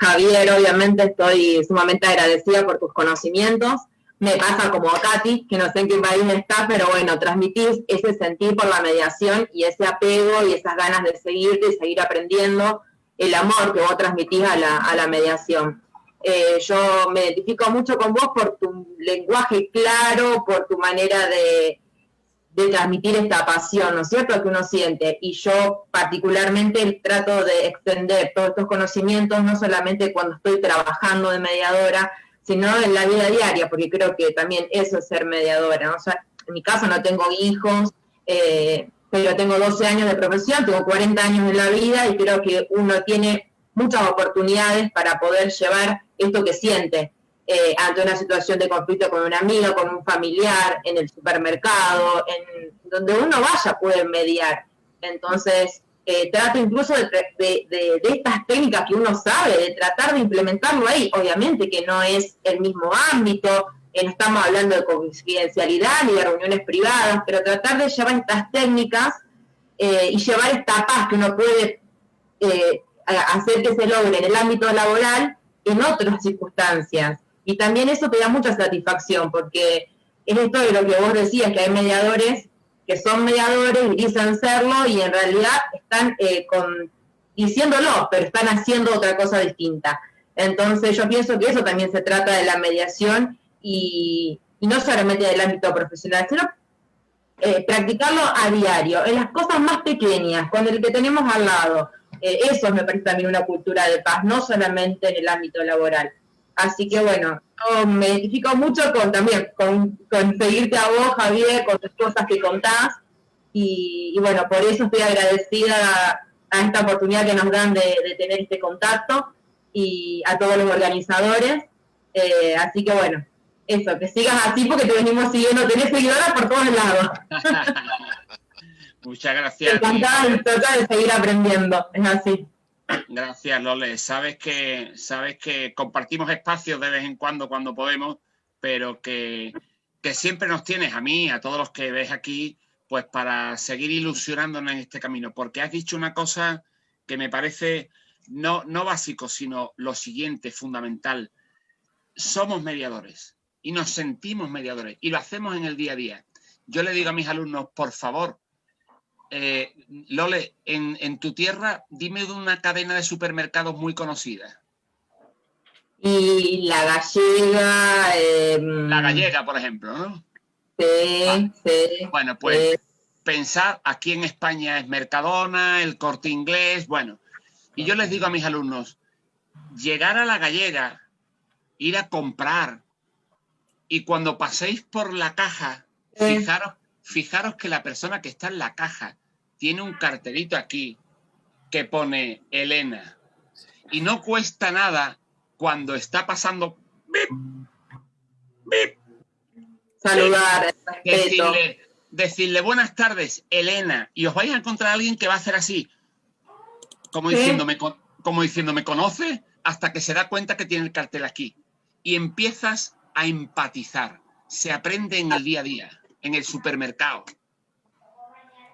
Javier, obviamente estoy sumamente agradecida por tus conocimientos. Me pasa como a Katy, que no sé en qué país está, pero bueno, transmitís ese sentir por la mediación y ese apego y esas ganas de seguirte y seguir aprendiendo, el amor que vos transmitís a la mediación. Yo me identifico mucho con vos por tu lenguaje claro, por tu manera de transmitir esta pasión, ¿no es cierto?, que uno siente. Y yo particularmente trato de extender todos estos conocimientos, no solamente cuando estoy trabajando de mediadora, sino en la vida diaria, porque creo que también eso es ser mediadora, ¿no? O sea, en mi caso no tengo hijos, pero tengo 12 años de profesión, tengo 40 años en la vida y creo que uno tiene muchas oportunidades para poder llevar esto que siente ante una situación de conflicto con un amigo, con un familiar, en el supermercado, en donde uno vaya puede mediar. Entonces, trato incluso de estas técnicas que uno sabe, de tratar de implementarlo ahí. Obviamente que no es el mismo ámbito, no estamos hablando de confidencialidad ni de reuniones privadas, pero tratar de llevar estas técnicas y llevar esta paz que uno puede hacer que se logre en el ámbito laboral en otras circunstancias. Y también eso te da mucha satisfacción, porque es esto de lo que vos decías, que hay mediadores que son mediadores y dicen serlo y en realidad están diciéndolo, pero están haciendo otra cosa distinta. Entonces yo pienso que eso también se trata de la mediación y no solamente del ámbito profesional, sino practicarlo a diario, en las cosas más pequeñas, con el que tenemos al lado. Eso me parece también una cultura de paz, no solamente en el ámbito laboral. Así que bueno, yo me identifico mucho también con seguirte a vos, Javier, con las cosas que contás, y bueno, por eso estoy agradecida a esta oportunidad que nos dan de tener este contacto, y a todos los organizadores. Así que bueno, eso, que sigas así porque te venimos siguiendo, tenés seguidoras por todos lados. Muchas gracias. Encantada de seguir aprendiendo, es así. Gracias, Lole. Sabes que compartimos espacios de vez en cuando podemos, pero que siempre nos tienes a mí, a todos los que ves aquí, pues para seguir ilusionándonos en este camino. Porque has dicho una cosa que me parece no básico, sino lo siguiente, fundamental. Somos mediadores y nos sentimos mediadores y lo hacemos en el día a día. Yo le digo a mis alumnos, por favor, Lole, en tu tierra, dime de una cadena de supermercados muy conocida. Y La Gallega... La Gallega, por ejemplo, ¿no? Sí, sí. Bueno, pues pensar, aquí en España es Mercadona, el Corte Inglés, bueno. Y yo les digo a mis alumnos, llegar a La Gallega, ir a comprar, y cuando paséis por la caja, fijaros que la persona que está en la caja tiene un cartelito aquí que pone Elena. Y no cuesta nada cuando está pasando ¡bip! ¡Bip! Saludar, decirle buenas tardes, Elena, y os vais a encontrar a alguien que va a hacer así, como diciendo, ¿me conoce? Hasta que se da cuenta que tiene el cartel aquí. Y empiezas a empatizar. Se aprende en el día a día, en el supermercado.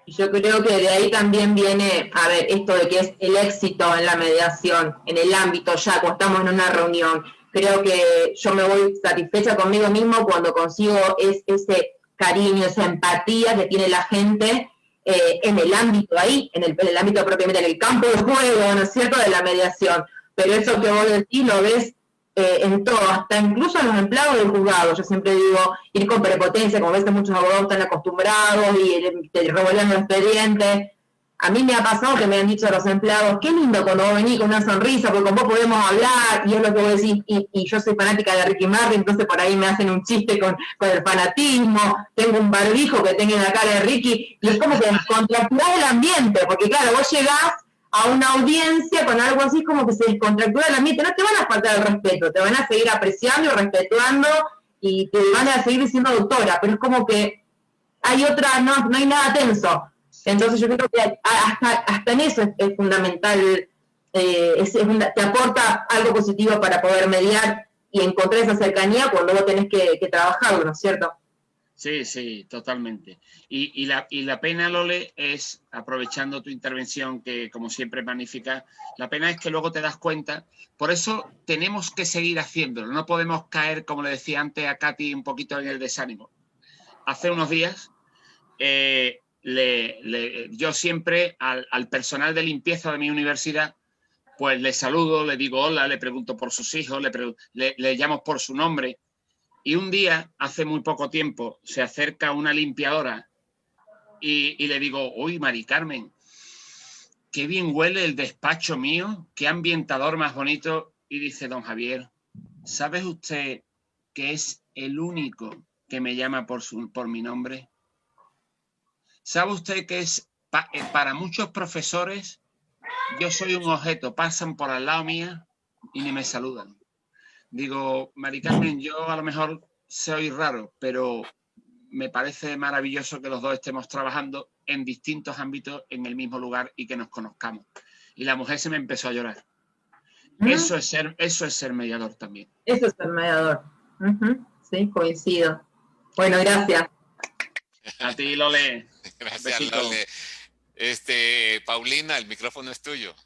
Yo creo que de ahí también viene, a ver, esto de que es el éxito en la mediación, en el ámbito ya, cuando estamos en una reunión. Creo que yo me voy satisfecha conmigo mismo cuando consigo ese cariño, esa empatía que tiene la gente en el ámbito ahí, en el ámbito propiamente, en el campo de juego, ¿no es cierto?, de la mediación. Pero eso que vos decís lo ves en todo, hasta incluso en los empleados del juzgado. Yo siempre digo, ir con prepotencia, como a veces muchos abogados están acostumbrados y te revuelven los expedientes. A mí me ha pasado que me han dicho los empleados, qué lindo cuando vos venís con una sonrisa, porque con vos podemos hablar, y es lo que vos decís, y yo soy fanática de Ricky Martin, entonces por ahí me hacen un chiste con el fanatismo, tengo un barbijo que tenga la cara de Ricky, y es como que descontracturás el ambiente, porque claro, vos llegás a una audiencia con algo así como que se descontractura el ambiente, no te van a faltar el respeto, te van a seguir apreciando y respetuando, y te van a seguir diciendo doctora, pero es como que hay otra, no hay nada tenso. Entonces yo creo que hasta en eso es fundamental, te aporta algo positivo para poder mediar y encontrar esa cercanía cuando vos tenés que trabajarlo, ¿no es cierto? Sí, totalmente. Y la pena, Lole, es, aprovechando tu intervención, que como siempre magnífica, la pena es que luego te das cuenta, por eso tenemos que seguir haciéndolo, no podemos caer, como le decía antes a Katy, un poquito en el desánimo. Hace unos días, yo siempre al personal de limpieza de mi universidad, pues le saludo, le digo hola, le pregunto por sus hijos, le llamo por su nombre. Y un día, hace muy poco tiempo, se acerca una limpiadora y le digo, uy, Mari Carmen, qué bien huele el despacho mío, qué ambientador más bonito. Y dice, don Javier, ¿Sabe usted que es el único que me llama por mi nombre? ¿Sabe usted que es para muchos profesores, yo soy un objeto, pasan por al lado mía y ni me saludan? Digo, Mari Carmen, yo a lo mejor soy raro, pero me parece maravilloso que los dos estemos trabajando en distintos ámbitos en el mismo lugar y que nos conozcamos. Y la mujer se me empezó a llorar. Eso es ser mediador también. Eso es ser mediador. Sí, coincido. Bueno, gracias. A ti, Lole. Gracias, Besito. Lole. Paulina, el micrófono es tuyo.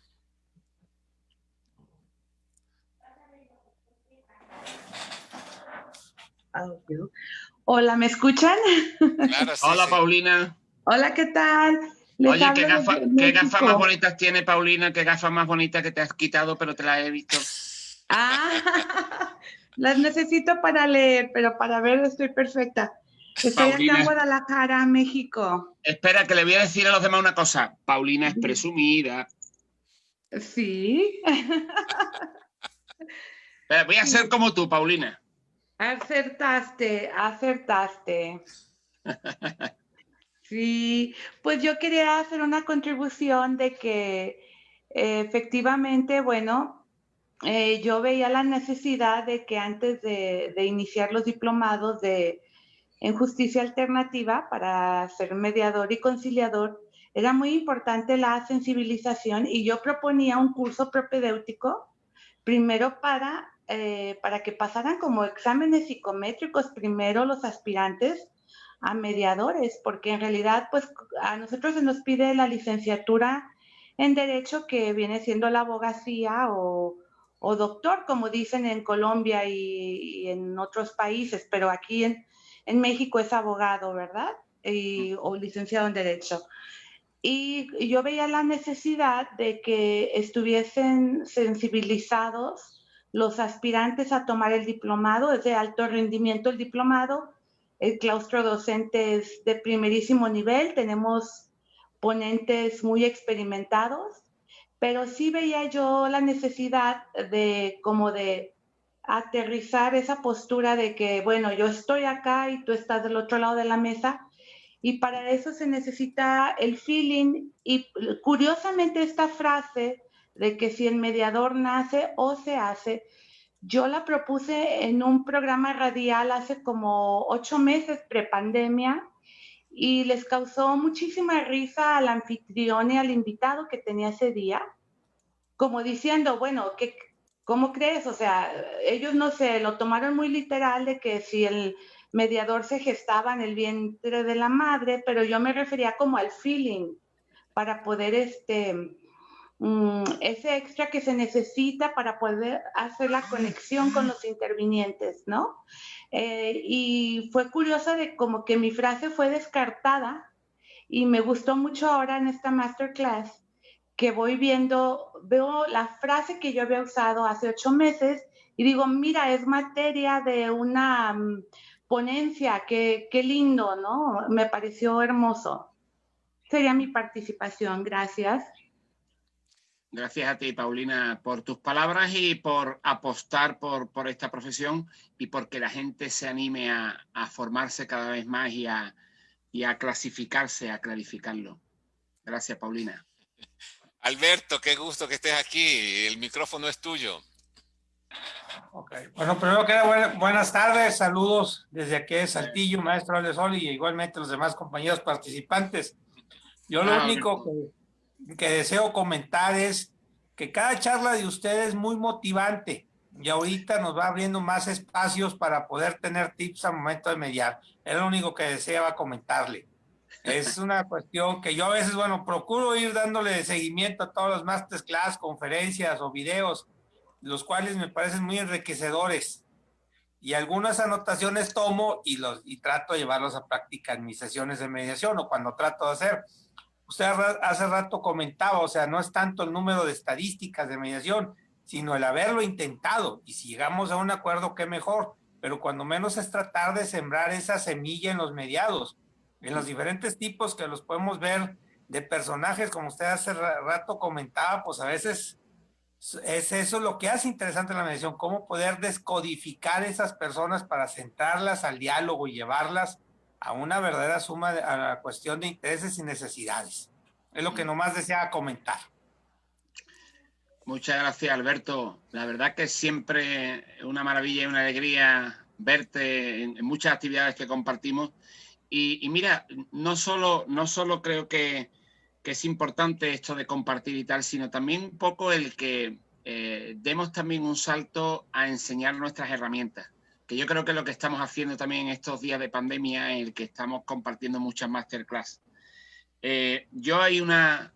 Hola, ¿me escuchan? Claro, sí, Hola, sí. Paulina. Hola, ¿qué tal? Oye, ¿qué gafas más bonitas tiene, Paulina? ¿Qué gafas más bonitas que te has quitado, pero te las he visto? Ah, las necesito para leer, pero para ver estoy perfecta. Estoy Paulina, acá en Guadalajara, México. Espera, que le voy a decir a los demás una cosa. Paulina es presumida. Sí. Pero voy a ser como tú, Paulina. Acertaste. Sí, pues yo quería hacer una contribución de que efectivamente, bueno, yo veía la necesidad de que antes de iniciar los diplomados en justicia alternativa para ser mediador y conciliador, era muy importante la sensibilización y yo proponía un curso propedéutico, primero para que pasaran como exámenes psicométricos primero los aspirantes a mediadores, porque en realidad pues a nosotros se nos pide la licenciatura en Derecho, que viene siendo la abogacía o doctor, como dicen en Colombia y en otros países, pero aquí en México es abogado, ¿verdad? O licenciado en Derecho. Y yo veía la necesidad de que estuviesen sensibilizados los aspirantes a tomar el diplomado. Es de alto rendimiento el diplomado. El claustro docente es de primerísimo nivel. Tenemos ponentes muy experimentados, pero sí veía yo la necesidad de aterrizar esa postura de que, bueno, yo estoy acá y tú estás del otro lado de la mesa, y para eso se necesita el feeling. Y curiosamente esta frase de que si el mediador nace o se hace, yo la propuse en un programa radial hace como 8 meses, prepandemia, y les causó muchísima risa al anfitrión y al invitado que tenía ese día, como diciendo, bueno, ¿cómo crees? O sea, ellos no sé, lo tomaron muy literal de que si el mediador se gestaba en el vientre de la madre, pero yo me refería como al feeling para poder ese extra que se necesita para poder hacer la conexión con los intervinientes, ¿no? Y fue curioso de como que mi frase fue descartada y me gustó mucho ahora en esta masterclass que veo la frase que yo había usado hace 8 meses y digo, mira, es materia de una ponencia, qué lindo, ¿no? Me pareció hermoso. Sería mi participación, gracias. Gracias a ti, Paulina, por tus palabras y por apostar por esta profesión y porque la gente se anime a formarse cada vez más y a clasificarse, a clarificarlo. Gracias, Paulina. Alberto, qué gusto que estés aquí. El micrófono es tuyo. Okay. Bueno, primero que nada, buenas tardes, saludos desde aquí de Saltillo, maestro de Sol, y igualmente los demás compañeros participantes. Yo lo único que deseo comentar es que cada charla de ustedes es muy motivante y ahorita nos va abriendo más espacios para poder tener tips al momento de mediar. Es lo único que deseaba comentarle. Es una cuestión que yo a veces, bueno, procuro ir dándole seguimiento a todos los masterclass, conferencias o videos, los cuales me parecen muy enriquecedores. Y algunas anotaciones tomo y trato de llevarlos a práctica en mis sesiones de mediación o cuando trato de hacer. Usted hace rato comentaba, o sea, no es tanto el número de estadísticas de mediación, sino el haberlo intentado. Y si llegamos a un acuerdo, qué mejor. Pero cuando menos es tratar de sembrar esa semilla en los mediados, en los diferentes tipos que los podemos ver de personajes, como usted hace rato comentaba, pues a veces Es eso lo que hace interesante la mediación, cómo poder descodificar esas personas para centrarlas al diálogo y llevarlas a una verdadera suma, a la cuestión de intereses y necesidades. Es lo que nomás deseaba comentar. Muchas gracias, Alberto. La verdad que es siempre una maravilla y una alegría verte en muchas actividades que compartimos. Y mira, no solo creo que es importante esto de compartir y tal, sino también un poco el que demos también un salto a enseñar nuestras herramientas, que yo creo que es lo que estamos haciendo también en estos días de pandemia, en el que estamos compartiendo muchas masterclass. Yo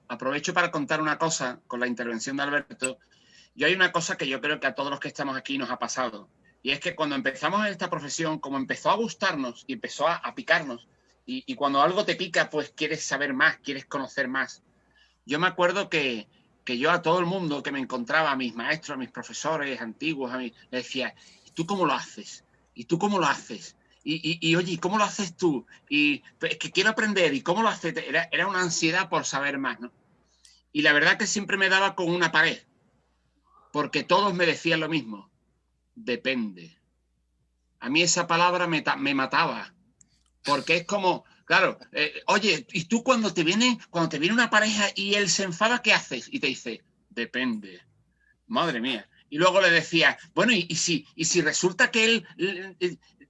aprovecho para contar una cosa con la intervención de Alberto. Yo hay una cosa que yo creo que a todos los que estamos aquí nos ha pasado, y es que cuando empezamos en esta profesión, como empezó a gustarnos y empezó a picarnos, y cuando algo te pica, pues quieres saber más, quieres conocer más. Yo me acuerdo que yo a todo el mundo que me encontraba, a mis maestros, a mis profesores antiguos, les decía, ¿y tú cómo lo haces? ¿Y tú cómo lo haces? Y oye, ¿cómo lo haces tú? Y es que quiero aprender, ¿y cómo lo haces? Era una ansiedad por saber más, ¿no? Y la verdad que siempre me daba con una pared, porque todos me decían lo mismo, depende. A mí esa palabra me mataba, porque es como, claro, oye, ¿y tú cuando te viene una pareja y él se enfada, qué haces? Y te dice, depende. Madre mía. Y luego le decía, bueno, ¿y si resulta que él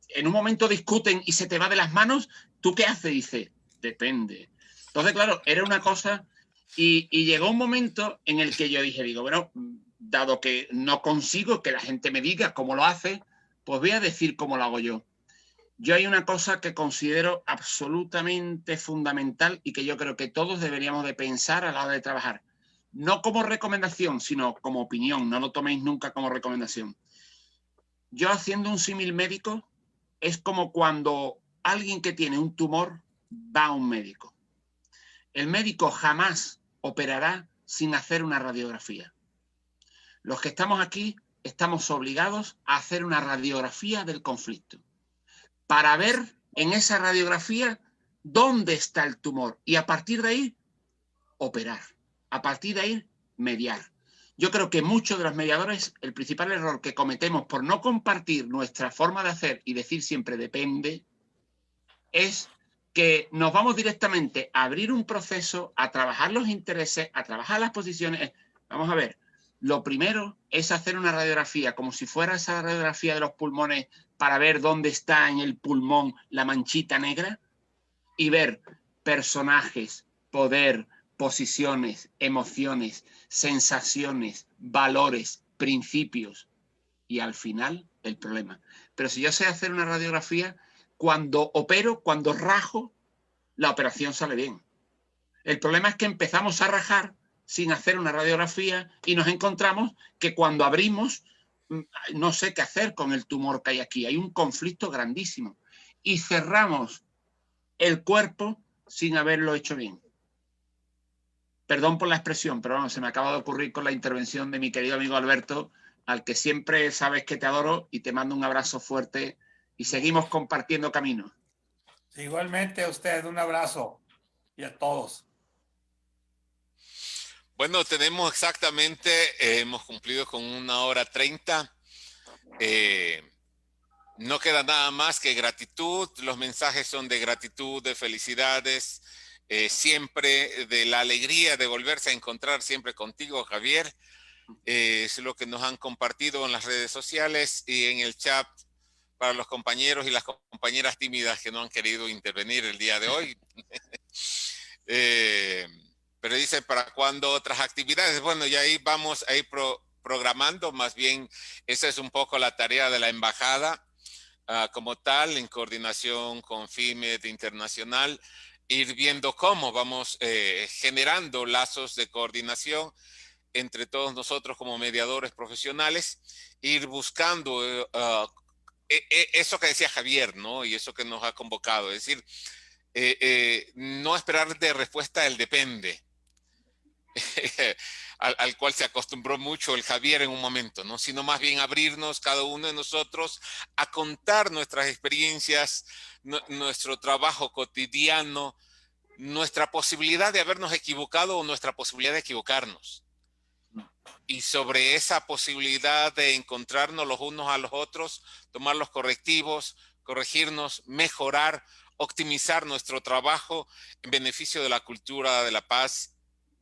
en un momento discuten y se te va de las manos, ¿tú qué haces? Dice, depende. Entonces, claro, era una cosa, y llegó un momento en el que yo digo, bueno, dado que no consigo que la gente me diga cómo lo hace, pues voy a decir cómo lo hago yo. Yo hay una cosa que considero absolutamente fundamental y que yo creo que todos deberíamos de pensar a la hora de trabajar. No como recomendación, sino como opinión. No lo toméis nunca como recomendación. Yo, haciendo un símil médico, es como cuando alguien que tiene un tumor va a un médico. El médico jamás operará sin hacer una radiografía. Los que estamos aquí estamos obligados a hacer una radiografía del conflicto, para ver en esa radiografía dónde está el tumor y a partir de ahí operar, a partir de ahí mediar. Yo creo que muchos de los mediadores, el principal error que cometemos por no compartir nuestra forma de hacer y decir siempre depende, es que nos vamos directamente a abrir un proceso, a trabajar los intereses, a trabajar las posiciones. Vamos a ver, lo primero es hacer una radiografía, como si fuera esa radiografía de los pulmones, para ver dónde está en el pulmón la manchita negra y ver personajes, poder, posiciones, emociones, sensaciones, valores, principios y al final el problema. Pero si yo sé hacer una radiografía, cuando opero, cuando rajo, la operación sale bien. El problema es que empezamos a rajar sin hacer una radiografía y nos encontramos que cuando abrimos, no sé qué hacer con el tumor que hay aquí. Hay un conflicto grandísimo. Y cerramos el cuerpo sin haberlo hecho bien. Perdón por la expresión, pero bueno, se me acaba de ocurrir con la intervención de mi querido amigo Alberto, al que siempre sabes que te adoro y te mando un abrazo fuerte y seguimos compartiendo caminos. Igualmente a usted, un abrazo y a todos. Bueno, tenemos exactamente, hemos cumplido con 1:30. No queda nada más que gratitud. Los mensajes son de gratitud, de felicidades, siempre de la alegría de volverse a encontrar siempre contigo, Javier. Es lo que nos han compartido en las redes sociales y en el chat para los compañeros y las compañeras tímidas que no han querido intervenir el día de hoy. Pero dice, ¿para cuándo otras actividades? Bueno, y ahí vamos a ir programando, más bien esa es un poco la tarea de la embajada como tal, en coordinación con FIMED Internacional, ir viendo cómo vamos generando lazos de coordinación entre todos nosotros como mediadores profesionales, ir buscando eso que decía Javier, ¿no? Y eso que nos ha convocado, es decir, no esperar de respuesta el depende, al cual se acostumbró mucho el Javier en un momento, ¿no? Sino más bien abrirnos cada uno de nosotros a contar nuestras experiencias, nuestro trabajo cotidiano, nuestra posibilidad de habernos equivocado o nuestra posibilidad de equivocarnos. y sobre esa posibilidad de encontrarnos los unos a los otros, tomar los correctivos, corregirnos, mejorar, optimizar nuestro trabajo en beneficio de la cultura de la paz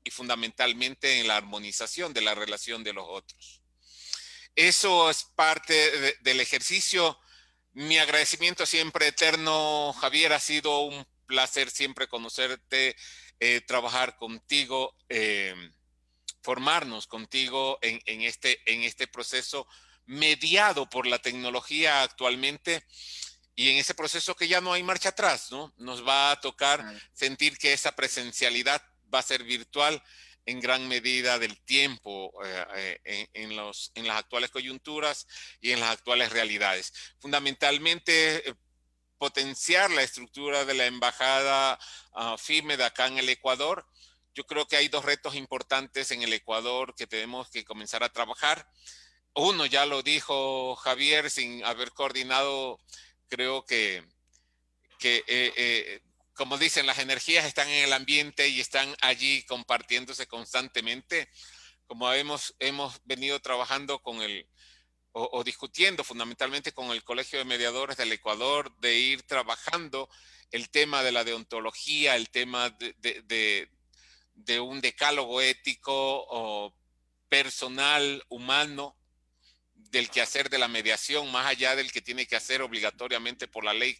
y fundamentalmente en la armonización de la relación de los otros. Eso es parte del ejercicio. Mi agradecimiento siempre eterno, Javier. Ha sido un placer siempre conocerte, trabajar contigo, formarnos contigo en este proceso mediado por la tecnología actualmente, y en ese proceso que ya no hay marcha atrás, ¿no? Nos va a tocar sentir que esa presencialidad va a ser virtual en gran medida del tiempo, en las actuales coyunturas y en las actuales realidades. Fundamentalmente, potenciar la estructura de la embajada FIMED acá en el Ecuador. Yo creo que hay dos retos importantes en el Ecuador que tenemos que comenzar a trabajar. Uno, ya lo dijo Javier, sin haber coordinado, creo que como dicen, las energías están en el ambiente y están allí compartiéndose constantemente. Como hemos venido trabajando con o discutiendo fundamentalmente con el Colegio de Mediadores del Ecuador, de ir trabajando el tema de la deontología, el tema de un decálogo ético o personal, humano, del quehacer de la mediación, más allá del que tiene que hacer obligatoriamente por la ley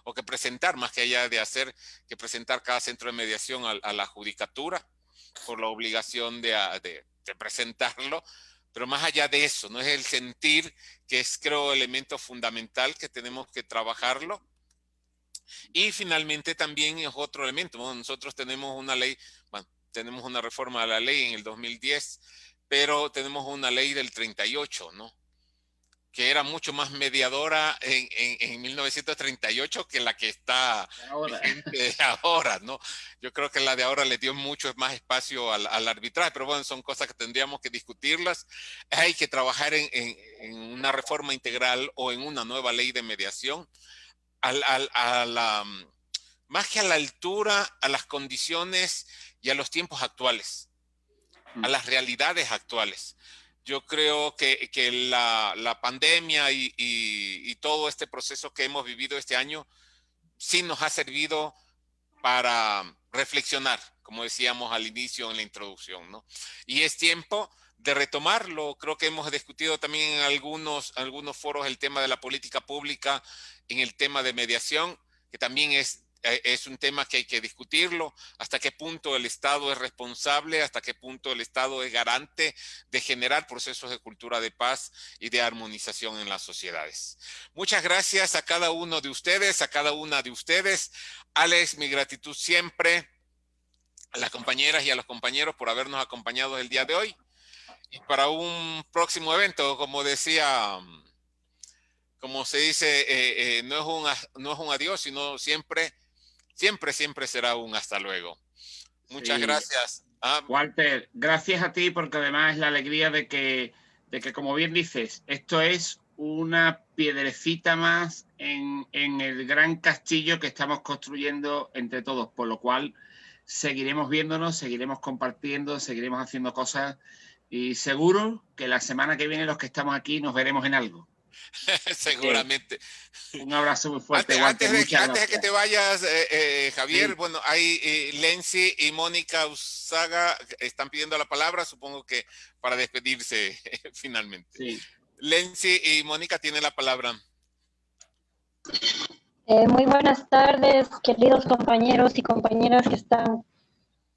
o que presentar, más que allá de hacer que presentar cada centro de mediación a la judicatura, por la obligación de presentarlo. Pero más allá de eso, no es el sentir, que es, creo, elemento fundamental que tenemos que trabajarlo. Y finalmente también es otro elemento. Bueno, nosotros tenemos una ley, bueno, tenemos una reforma de la ley en el 2010, pero tenemos una ley del 38, ¿no? Que era mucho más mediadora en 1938 que la que está vigente ahora, ¿no? Yo creo que la de ahora le dio mucho más espacio al arbitraje, pero bueno, son cosas que tendríamos que discutirlas. Hay que trabajar en una reforma integral o en una nueva ley de mediación, más que a la altura, a las condiciones y a los tiempos actuales, a las realidades actuales. Yo creo que la pandemia y todo este proceso que hemos vivido este año sí nos ha servido para reflexionar, como decíamos al inicio en la introducción, ¿no? Y es tiempo de retomarlo. Creo que hemos discutido también en algunos foros el tema de la política pública, en el tema de mediación, que también es un tema que hay que discutirlo, hasta qué punto el Estado es responsable, hasta qué punto el Estado es garante de generar procesos de cultura de paz y de armonización en las sociedades. Muchas gracias a cada uno de ustedes, a cada una de ustedes. Alex, mi gratitud siempre a las compañeras y a los compañeros por habernos acompañado el día de hoy. Y para un próximo evento, como decía, como se dice, no es un adiós, sino siempre será un hasta luego. Muchas gracias. Walter, gracias a ti, porque además es la alegría de que, como bien dices, esto es una piedrecita más en el gran castillo que estamos construyendo entre todos, por lo cual seguiremos viéndonos, seguiremos compartiendo, seguiremos haciendo cosas, y seguro que la semana que viene los que estamos aquí nos veremos en algo. Seguramente. Un abrazo muy fuerte. Antes de que te vayas, Javier, bueno, hay Lenzi y Mónica Usaga están pidiendo la palabra, supongo que para despedirse finalmente. Sí. Lenzi y Mónica tienen la palabra. Muy buenas tardes, queridos compañeros y compañeras que están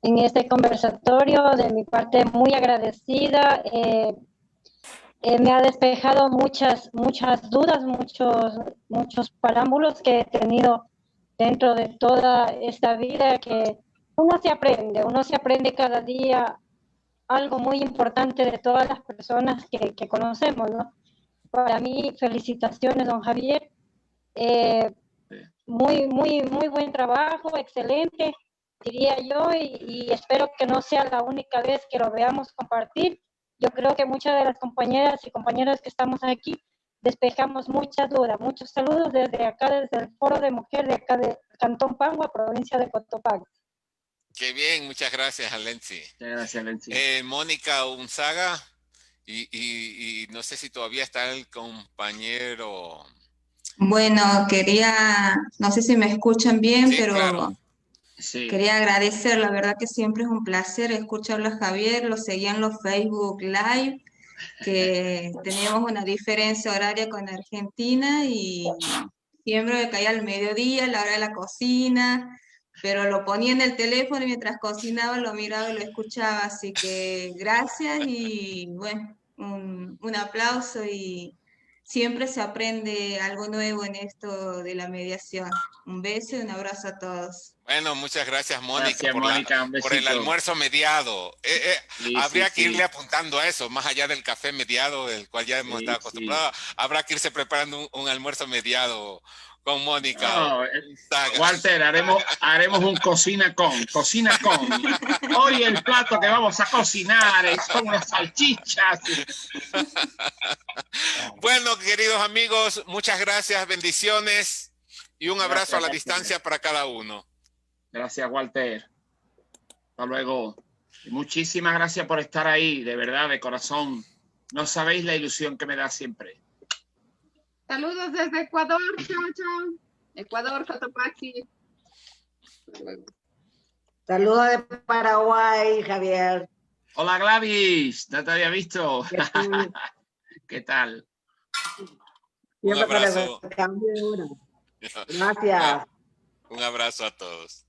en este conversatorio. De mi parte, muy agradecida. Me ha despejado muchas dudas, muchos parámbulos que he tenido dentro de toda esta vida, que uno se aprende cada día algo muy importante de todas las personas que conocemos, ¿no? Para mí, felicitaciones, don Javier. Muy buen trabajo, excelente, diría yo, y espero que no sea la única vez que lo veamos compartir. Yo creo que muchas de las compañeras y compañeros que estamos aquí despejamos muchas dudas. Muchos saludos desde acá, desde el Foro de Mujer de acá de Cantón Pangua, provincia de Cotopaxi. Qué bien, muchas gracias, Alensi. Muchas gracias, Alensi. Mónica Unzaga, y no sé si todavía está el compañero. Bueno, no sé si me escuchan bien, Sí, pero claro. Sí. quería agradecer, la verdad que siempre es un placer escucharlo a Javier, lo seguía en los Facebook Live, que teníamos una diferencia horaria con Argentina y siempre me caía al mediodía, a la hora de la cocina, pero lo ponía en el teléfono y mientras cocinaba lo miraba y lo escuchaba, así que gracias y bueno, un aplauso y siempre se aprende algo nuevo en esto de la mediación. Un beso y un abrazo a todos. Bueno, muchas gracias, Mónica, Gracias, Mónica, un por el besito. almuerzo mediado. Sí, Habría sí, que irle sí. apuntando a eso, más allá del café mediado, del cual ya hemos estado acostumbrados. Habrá que irse preparando un almuerzo mediado con Mónica. No, Walter, haremos un cocina con. Hoy el plato que vamos a cocinar son unas salchichas. Bueno, queridos amigos, muchas gracias, bendiciones y un abrazo a la distancia para cada uno. Gracias, Walter. Hasta luego. Y muchísimas gracias por estar ahí, de verdad, de corazón. No sabéis la ilusión que me da siempre. Saludos desde Ecuador, chao. Ecuador, Cotopaxi. Saludos de Paraguay, Javier. Hola, Gladys. No te había visto. ¿Qué tal? Un abrazo. Gracias. Un abrazo a todos.